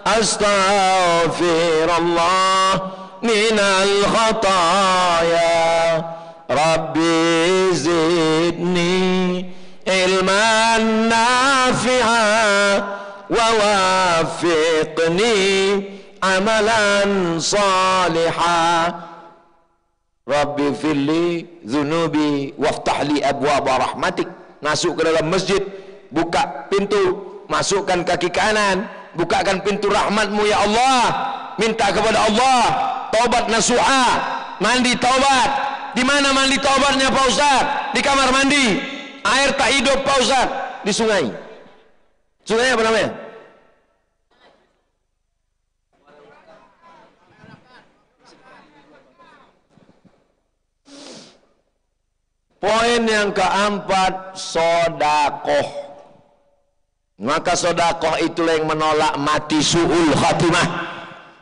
astaghfirullah minal khataya, Rabbi zidni ilman nafi'a wa wafiqni amalan salihah, Rabbi firli dhunubi waftahli abwaba rahmatik. Masuk ke dalam masjid, buka pintu, masukkan kaki kanan, bukakan pintu rahmatmu ya Allah. Minta kepada Allah taubat nasuha, mandi taubat. Di mana mandi taubatnya Pak Ustaz? Di kamar mandi. Air tak hidup Pak Ustaz, di sungai. Sungai apa namanya? Poin yang keempat, sodakoh. Maka sodakoh itulah yang menolak mati su'ul khatimah.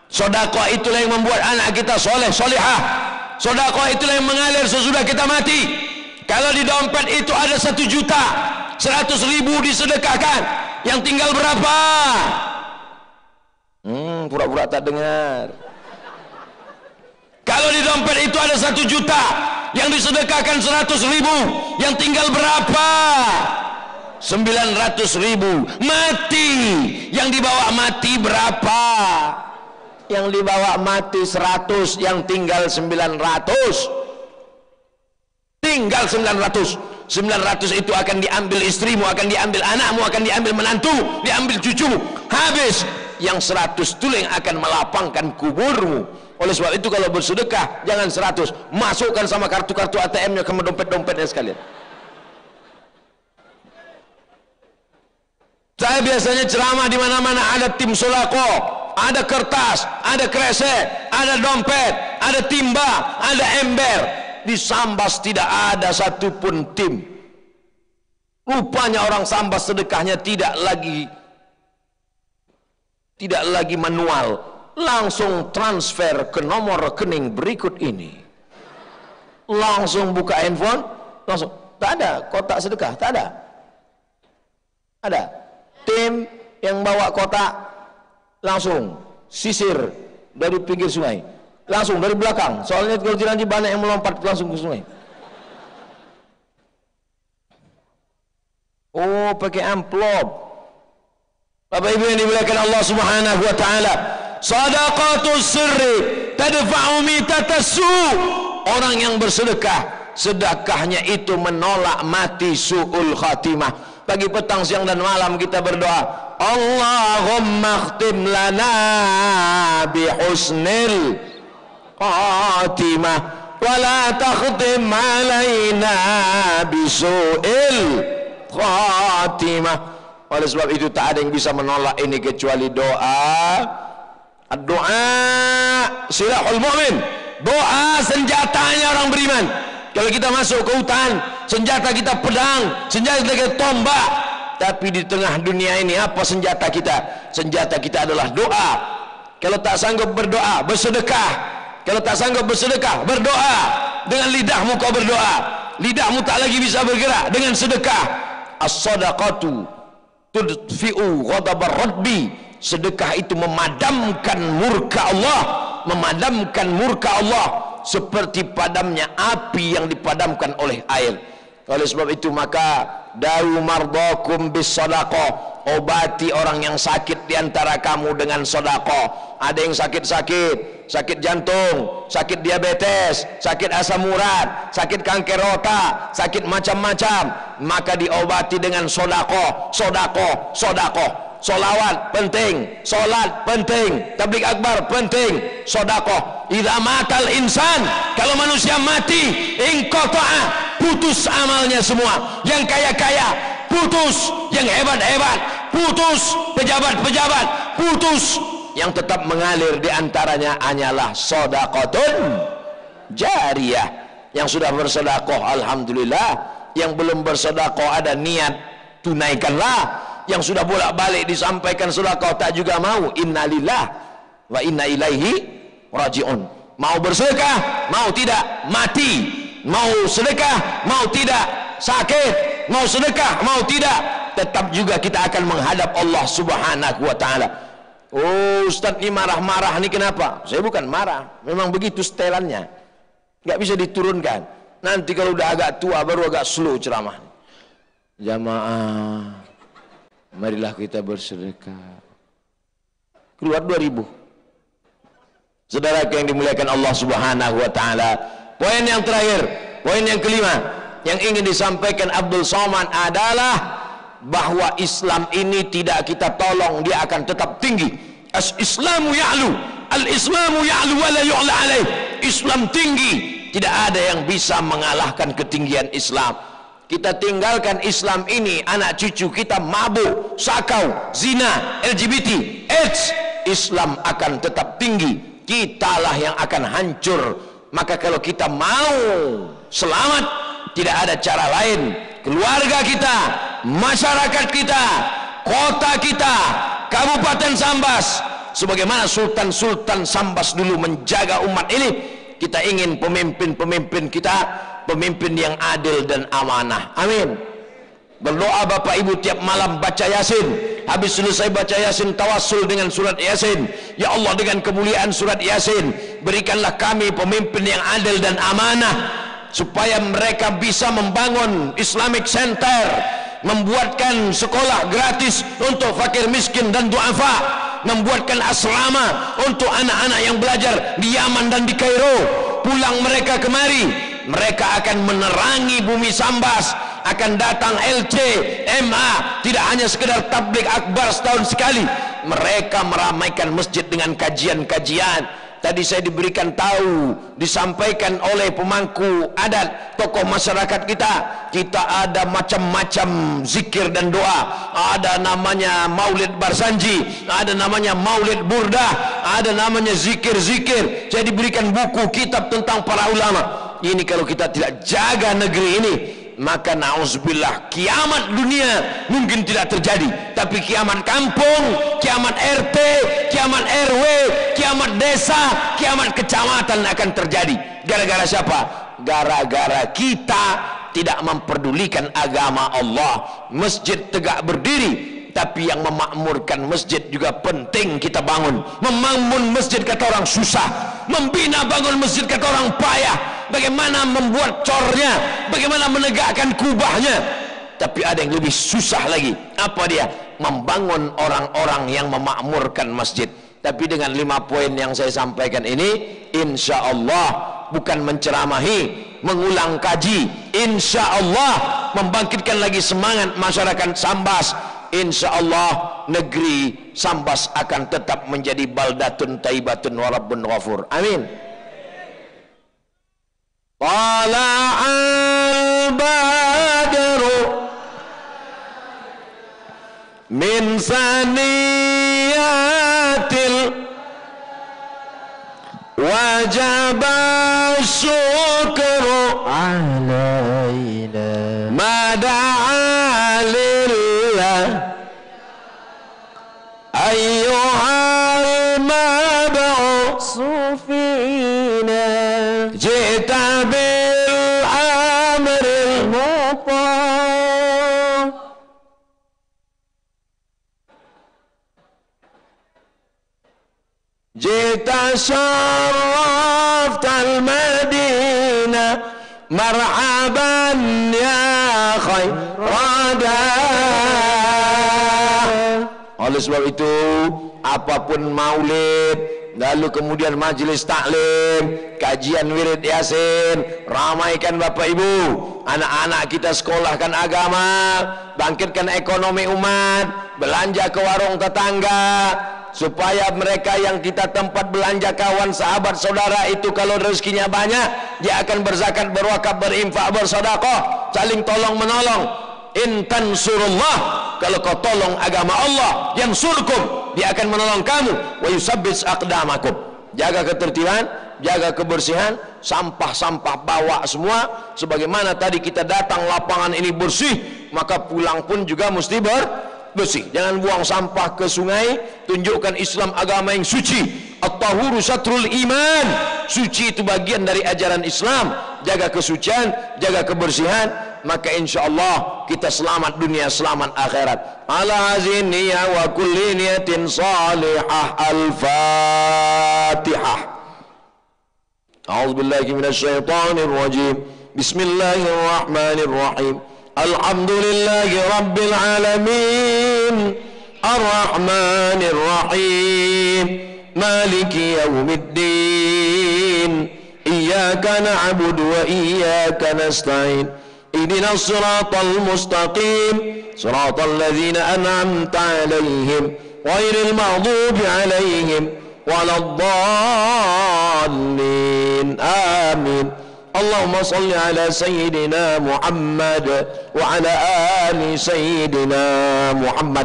Sodakoh itulah yang membuat anak kita soleh, solihah. Sodakoh itulah yang mengalir sesudah kita mati. Kalau di dompet itu ada 1 juta, 100.000 disedekahkan, yang tinggal berapa? Pura-pura tak dengar. Kalau di dompet itu ada 1 juta, yang disedekahkan 100.000, yang tinggal berapa? 900.000. Mati, yang dibawa mati berapa? Yang dibawa mati 100, yang tinggal 900. Tinggal 900. 900 itu akan diambil istrimu, akan diambil anakmu, akan diambil menantu, diambil cucumu. Habis. Yang 100 itu yang akan melapangkan kuburmu. Oleh sebab itu kalau bersedekah jangan 100, masukkan sama kartu-kartu ATM-nya ke dompet-dompetnya sekalian. Saya biasanya ceramah di mana-mana ada tim sodako, ada kertas, ada kresek, ada dompet, ada timba, ada ember. Di Sambas tidak ada satupun tim. Rupanya orang Sambas sedekahnya tidak lagi manual, langsung transfer ke nomor rekening berikut ini. Langsung buka handphone, langsung. Tak ada kotak sedekah, tak ada. Ada tim yang bawa kotak, langsung sisir dari pinggir sungai, Langsung dari belakang. Soalnya kalau tidak nanti banyak yang melompat langsung ke sungai. Oh, pakai amplop. Bapak Ibu yang dimuliakan Allah Subhanahu wa taala. Shadaqatus sirri tadfa'u mitatas su. Orang yang bersedekah, sedekahnya itu menolak mati su'ul khatimah. Pagi, petang, siang dan malam kita berdoa, Allahumma khtim lana bihusnil khatimah wa la takhtim alaina bisu'il khatimah. Oleh sebab itu tak ada yang bisa menolak ini kecuali doa. Doa silahul mu'min. Doa senjatanya orang beriman. Kalau kita masuk ke hutan, senjata kita pedang, senjata kita tombak. Tapi di tengah dunia ini apa senjata kita? Senjata kita adalah doa. Kalau tak sanggup berdoa, bersedekah. Kalau tak sanggup bersedekah, berdoa. Dengan lidahmu kau berdoa. Lidahmu tak lagi bisa bergerak, dengan sedekah. As-sadaqatu tudfi'u ghadabar rabbi. Sedekah itu memadamkan murka Allah, memadamkan murka Allah seperti padamnya api yang dipadamkan oleh air. Oleh sebab itu maka dawu mardakum bis sadaqah, obati orang yang sakit diantara kamu dengan sedekah. Ada yang sakit-sakit, sakit jantung, sakit diabetes, sakit asam urat, sakit kanker otak, sakit macam-macam, maka diobati dengan sedekah. Sedekah, sedekah. Solawat penting, solat penting, tabligh akbar penting, sedekah. Idza matal insan, kalau manusia mati, inqata'a, putus amalnya semua. Yang kaya-kaya putus, yang hebat-hebat putus, pejabat-pejabat putus. Yang tetap mengalir diantaranya hanyalah sedekahun jariyah. Yang sudah bersedekah alhamdulillah, yang belum bersedekah ada niat, tunaikanlah. Yang sudah bolak-balik disampaikan sedekah tak juga mau, innalillah wa inna ilaihi rajiun. Mau bersedekah, mau tidak, mati. Mau sedekah, mau tidak, sakit. Mau sedekah, mau tidak, tetap juga kita akan menghadap Allah Subhanahu wa taala. Oh, Ustaz ini marah-marah ini kenapa? Saya bukan marah, memang begitu setelannya, nggak bisa diturunkan. Nanti kalau udah agak tua baru agak slow ceramah. Jamaah, marilah kita bersedekah. Keluar 2000. Saudara yang dimuliakan Allah Subhanahu wa taala. Poin yang terakhir, poin yang kelima yang ingin disampaikan Abdul Somad adalah bahwa Islam ini tidak kita tolong, dia akan tetap tinggi. Al-Islamu ya'lu, al-Islamu ya'lu wa la yu'la alaih. Islam tinggi, tidak ada yang bisa mengalahkan ketinggian Islam. Kita tinggalkan Islam ini, anak cucu kita mabuk, sakau, zina, LGBT, AIDS, Islam akan tetap tinggi. Kitalah yang akan hancur. Maka kalau kita mau selamat, tidak ada cara lain. Keluarga kita, masyarakat kita, kota kita, Kabupaten Sambas, sebagaimana Sultan-Sultan Sambas dulu menjaga umat ini, kita ingin pemimpin-pemimpin kita pemimpin yang adil dan amanah. Amin. Berdoa Bapak Ibu tiap malam baca Yasin. Habis selesai baca Yasin, tawassul dengan surat Yasin. Ya Allah, dengan kemuliaan surat Yasin, berikanlah kami pemimpin yang adil dan amanah, supaya mereka bisa membangun Islamic Center, membuatkan sekolah gratis untuk fakir miskin dan duafa, membuatkan asrama untuk anak-anak yang belajar di Yaman dan di Kairo. Pulang mereka kemari, mereka akan menerangi bumi Sambas, akan datang LC, MA, tidak hanya sekedar tabligh akbar setahun sekali. Mereka meramaikan masjid dengan kajian-kajian. Tadi saya diberikan tahu, disampaikan oleh pemangku adat, tokoh masyarakat kita ada macam-macam zikir dan doa. Ada namanya Maulid Barsanji, ada namanya Maulid Burdah, ada namanya zikir-zikir. Saya diberikan buku kitab tentang para ulama. Ini kalau kita tidak jaga negeri ini, maka na'udzubillah, kiamat dunia mungkin tidak terjadi, tapi kiamat kampung, kiamat RT, kiamat RW, kiamat desa, kiamat kecamatan akan terjadi. Gara-gara siapa? Gara-gara kita tidak memperdulikan agama Allah. Masjid tegak berdiri, tapi yang memakmurkan masjid juga penting kita bangun. Membangun masjid kata orang susah, membina bangun masjid kata orang payah, bagaimana membuat cornya, bagaimana menegakkan kubahnya. Tapi ada yang lebih susah lagi, apa dia? Membangun orang-orang yang memakmurkan masjid. Tapi dengan 5 poin yang saya sampaikan ini, insya Allah bukan menceramahi, mengulang kaji, insya Allah membangkitkan lagi semangat masyarakat Sambas. Insya Allah negeri Sambas akan tetap menjadi baldatun taibatun wa rabbun ghafur. Amin. Tala'al badru min saniyatil wajaba syukru alaina mada'a lillah ayyuhal mab'usu fina jita bil amril muta' jita syaraftal madinah marhaban ya khairada. Oleh sebab itu, apapun maulid, lalu kemudian majelis taklim, kajian wirid yasin, ramaikan Bapak Ibu, anak-anak kita sekolahkan agama, bangkitkan ekonomi umat, belanja ke warung tetangga, supaya mereka yang kita tempat belanja, kawan, sahabat, saudara itu kalau rezekinya banyak, dia akan berzakat, berwakaf, berinfak, bersedekah, saling tolong menolong. In tansurullah, kalau kau tolong agama Allah, yang surkum, dia akan menolong kamu. Wa yusabbis aqdamakum. Jaga ketertiban, jaga kebersihan, sampah-sampah bawa semua. Sebagaimana tadi kita datang lapangan ini bersih, maka pulang pun juga mesti bersih. Jangan buang sampah ke sungai. Tunjukkan Islam agama yang suci. At-tahuru satrul iman. Suci itu bagian dari ajaran Islam. Jaga kesucian, jaga kebersihan, maka insya Allah kita selamat dunia, selamat akhirat. Ala hazin niyah wa kulli niyatin salihah. Al-Fatihah. A'udzubillahi minasyaitonir rajim. Bismillahirrahmanirrahim. Alhamdulillahi rabbil alamin. Ar-Rahmanir Rahim. Maliki yaumiddin. Iyyaka na'budu wa iyyaka nasta'in. Ihdinas siratal mustaqim. Siratal ladzina an'amta 'alaihim ghairil maghdubi 'alaihim waladdallin. Amin. Allahumma salli ala sayyidina Muhammad wa ala ali sayyidina Muhammad.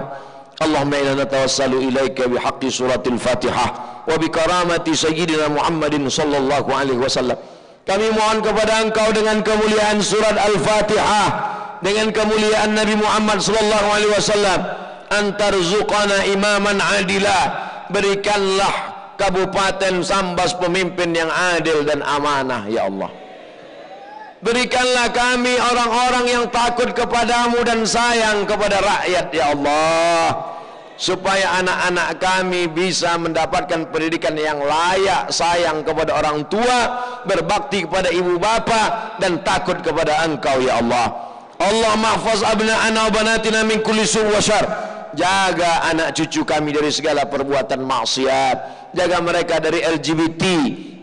Allahumma inna natawassalu ilaika bihaqqi suratil Fatihah wa bikaramati sayyidina Muhammadin sallallahu alaihi wasallam. Kami mohon kepada Engkau dengan kemuliaan surat Al-Fatihah, dengan kemuliaan Nabi Muhammad sallallahu alaihi wasallam, antarzuqana imaman adila. Berikanlah Kabupaten Sambas pemimpin yang adil dan amanah ya Allah. Berikanlah kami orang-orang yang takut kepadamu dan sayang kepada rakyat ya Allah, supaya anak-anak kami bisa mendapatkan pendidikan yang layak, sayang kepada orang tua, berbakti kepada ibu bapa, dan takut kepada Engkau ya Allah. Allah mahfaz abna'ana wa banatina min kulli su' wa syar. Jaga anak cucu kami dari segala perbuatan maksiat, jaga mereka dari LGBT,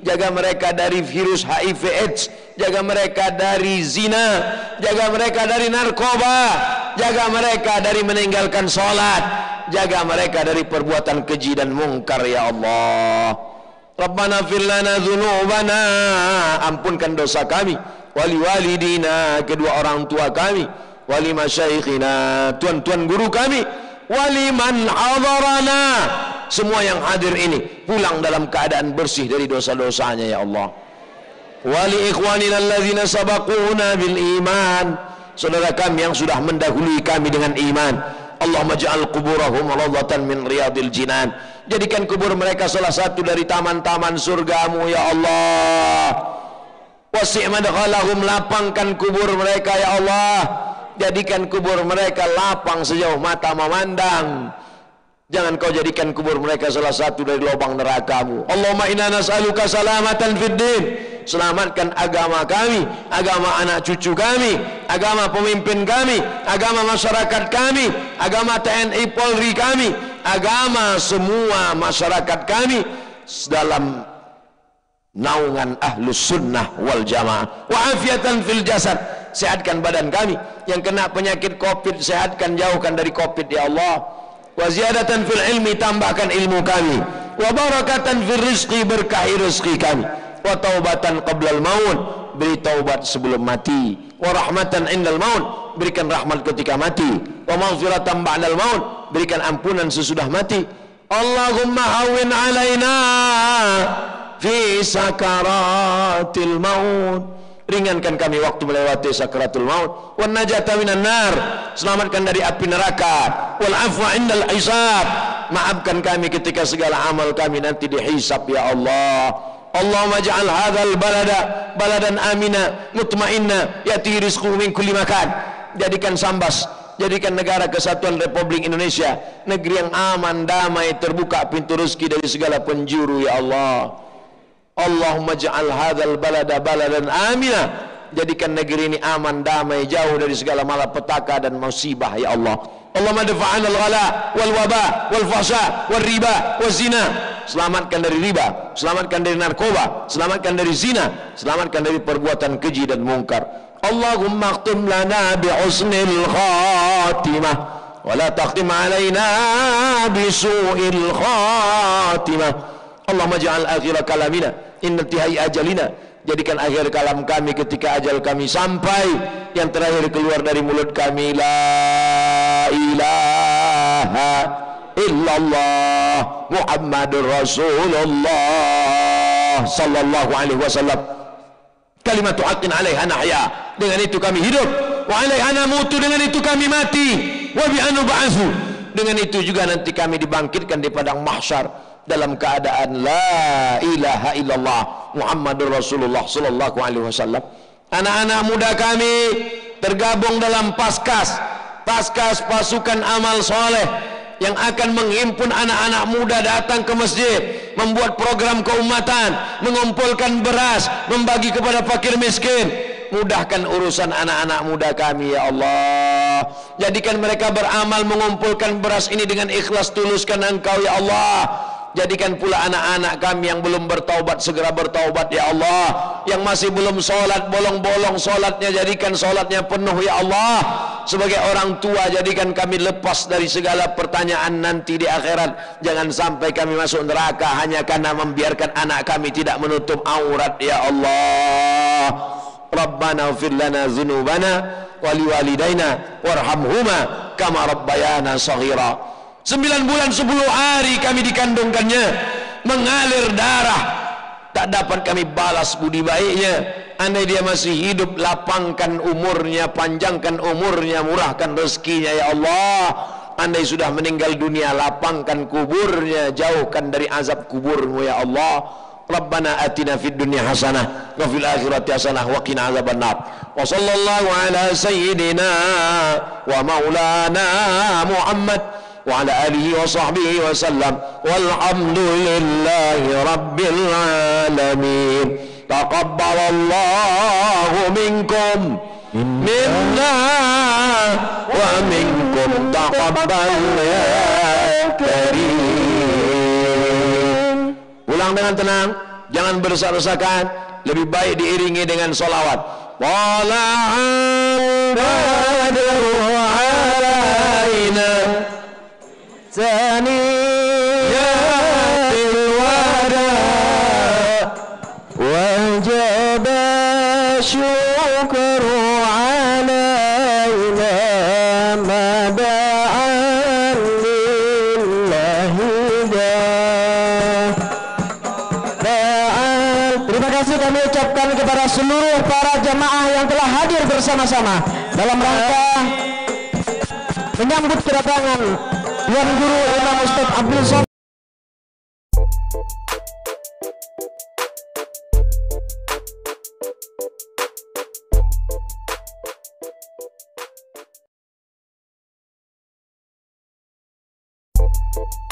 jaga mereka dari virus HIV AIDS, jaga mereka dari zina, jaga mereka dari narkoba, jaga mereka dari meninggalkan sholat, jaga mereka dari perbuatan keji dan mungkar ya Allah. Rabbana fir lana dzunubana, ampunkan dosa kami, wali walidina, kedua orang tua kami, wali masyaikhina, tuan-tuan guru kami, wali man hadarana, semua yang hadir ini pulang dalam keadaan bersih dari dosa-dosanya ya Allah. Wali ikhwanina alladzina sabaquna bil iman, saudara kami yang sudah mendahului kami dengan iman. Allahumma ja'al quburahum rawdatan min riyadil jinan. Jadikan kubur mereka salah satu dari taman-taman surgamu ya Allah. Wasi' madkhalahum, lapangkan kubur mereka ya Allah. Jadikan kubur mereka lapang sejauh mata memandang. Jangan kau jadikan kubur mereka salah satu dari lubang nerakamu. Allahumma inna nas'aluka salamatan fid din. Selamatkan agama kami, agama anak cucu kami, agama pemimpin kami, agama masyarakat kami, agama TNI Polri kami, agama semua masyarakat kami dalam naungan ahlus sunnah wal jamaah. Wa afiatan fil jasad. Sehatkan badan kami. Yang kena penyakit COVID, sehatkan, jauhkan dari COVID ya Allah. Wa ziyadatan fil ilmi, tambahkan ilmu kami. Wa barakatan fil rizqi, berkahi rezeki kami. Wa taubatan qablal maut, beri taubat sebelum mati. Wa rahmatan indal maut, berikan rahmat ketika mati. Wa maghfiratan ba'dal maut, berikan ampunan sesudah mati. Allahumma hawwin alaina fi sakaratil maut, ringankan kami waktu melewati sakaratul maut. Wan najata minan nar, selamatkan dari api neraka. Wal afwa indal hisab, maafkan kami ketika segala amal kami nanti dihisab ya Allah. Allahumma ja'al hadzal balada baladan amina mutmainna yati rizquhu min kulli makan. Jadikan Sambas, jadikan negara kesatuan Republik Indonesia negeri yang aman, damai, terbuka pintu rezeki dari segala penjuru ya Allah. Allahumma ja'al hadzal balada baladan amina, jadikan negeri ini aman, damai, jauh dari segala malapetaka dan musibah ya Allah. Allahumma dafa'an al-ghala wal waba wal fahsya wal riba wal zina, selamatkan dari riba, selamatkan dari narkoba, selamatkan dari zina, selamatkan dari perbuatan keji dan mungkar. Allahumma akhtim lana bi husnil khatimah wa la takhtim alaina bi su'il khatimah. Allahumma ja'al akhir kalamina inna intihai ajalina, jadikan akhir kalam kami ketika ajal kami sampai, yang terakhir keluar dari mulut kami la ilaha illallah Muhammadur Rasulullah sallallahu alaihi wasallam. Kalimatu haqqin 'alaiha nahya, dengan itu kami hidup. Wa 'alaiha namutu, dengan itu kami mati. Wa bi anub'atsu, dengan itu juga nanti kami dibangkitkan di padang mahsyar dalam keadaan la ilaha illallah Muhammadur Rasulullah sallallahu alaihi wasallam. Anak-anak muda kami tergabung dalam Paskas pasukan amal soleh yang akan menghimpun anak-anak muda datang ke masjid, membuat program keumatan, mengumpulkan beras, membagi kepada fakir miskin. Mudahkan urusan anak-anak muda kami ya Allah. Jadikan mereka beramal mengumpulkan beras ini dengan ikhlas, tuluskan Engkau ya Allah. Jadikan pula anak-anak kami yang belum bertaubat segera bertaubat ya Allah. Yang masih belum sholat, bolong-bolong sholatnya, jadikan sholatnya penuh ya Allah. Sebagai orang tua, jadikan kami lepas dari segala pertanyaan nanti di akhirat. Jangan sampai kami masuk neraka hanya karena membiarkan anak kami tidak menutup aurat ya Allah. Rabbana ighfir lana dzunubana wa liwalidayna warhamhuma kama rabbayana shaghira. 9 bulan 10 hari kami dikandungkannya, mengalir darah, tak dapat kami balas budi baiknya. Andai dia masih hidup, lapangkan umurnya, panjangkan umurnya, murahkan rezekinya ya Allah. Andai sudah meninggal dunia, lapangkan kuburnya, jauhkan dari azab kuburmu ya Allah. Rabbana atina fid dunya hasanah wa fil akhirati hasanah wa qina azabannar. Wa sallallahu ala sayyidina wa maulana Muhammad wa ala alihi wa sahbihi wa sallam walhamdulillahi rabbil alamin. Taqabbalallahu minkum minna wa minkum taqabbal ya karim. Ulang dengan tenang, jangan berdesak-desakan, lebih baik diiringi dengan sholawat. Wala'al badru alaina saniyatil wada wajaba syukru alaina mada'an lillahi dah. Terima kasih kami ucapkan kepada seluruh para jamaah yang telah hadir bersama-sama dalam rangka menyambut kedatangan Tuan Guru Imam Ustaz Abdul Somad. Thank you.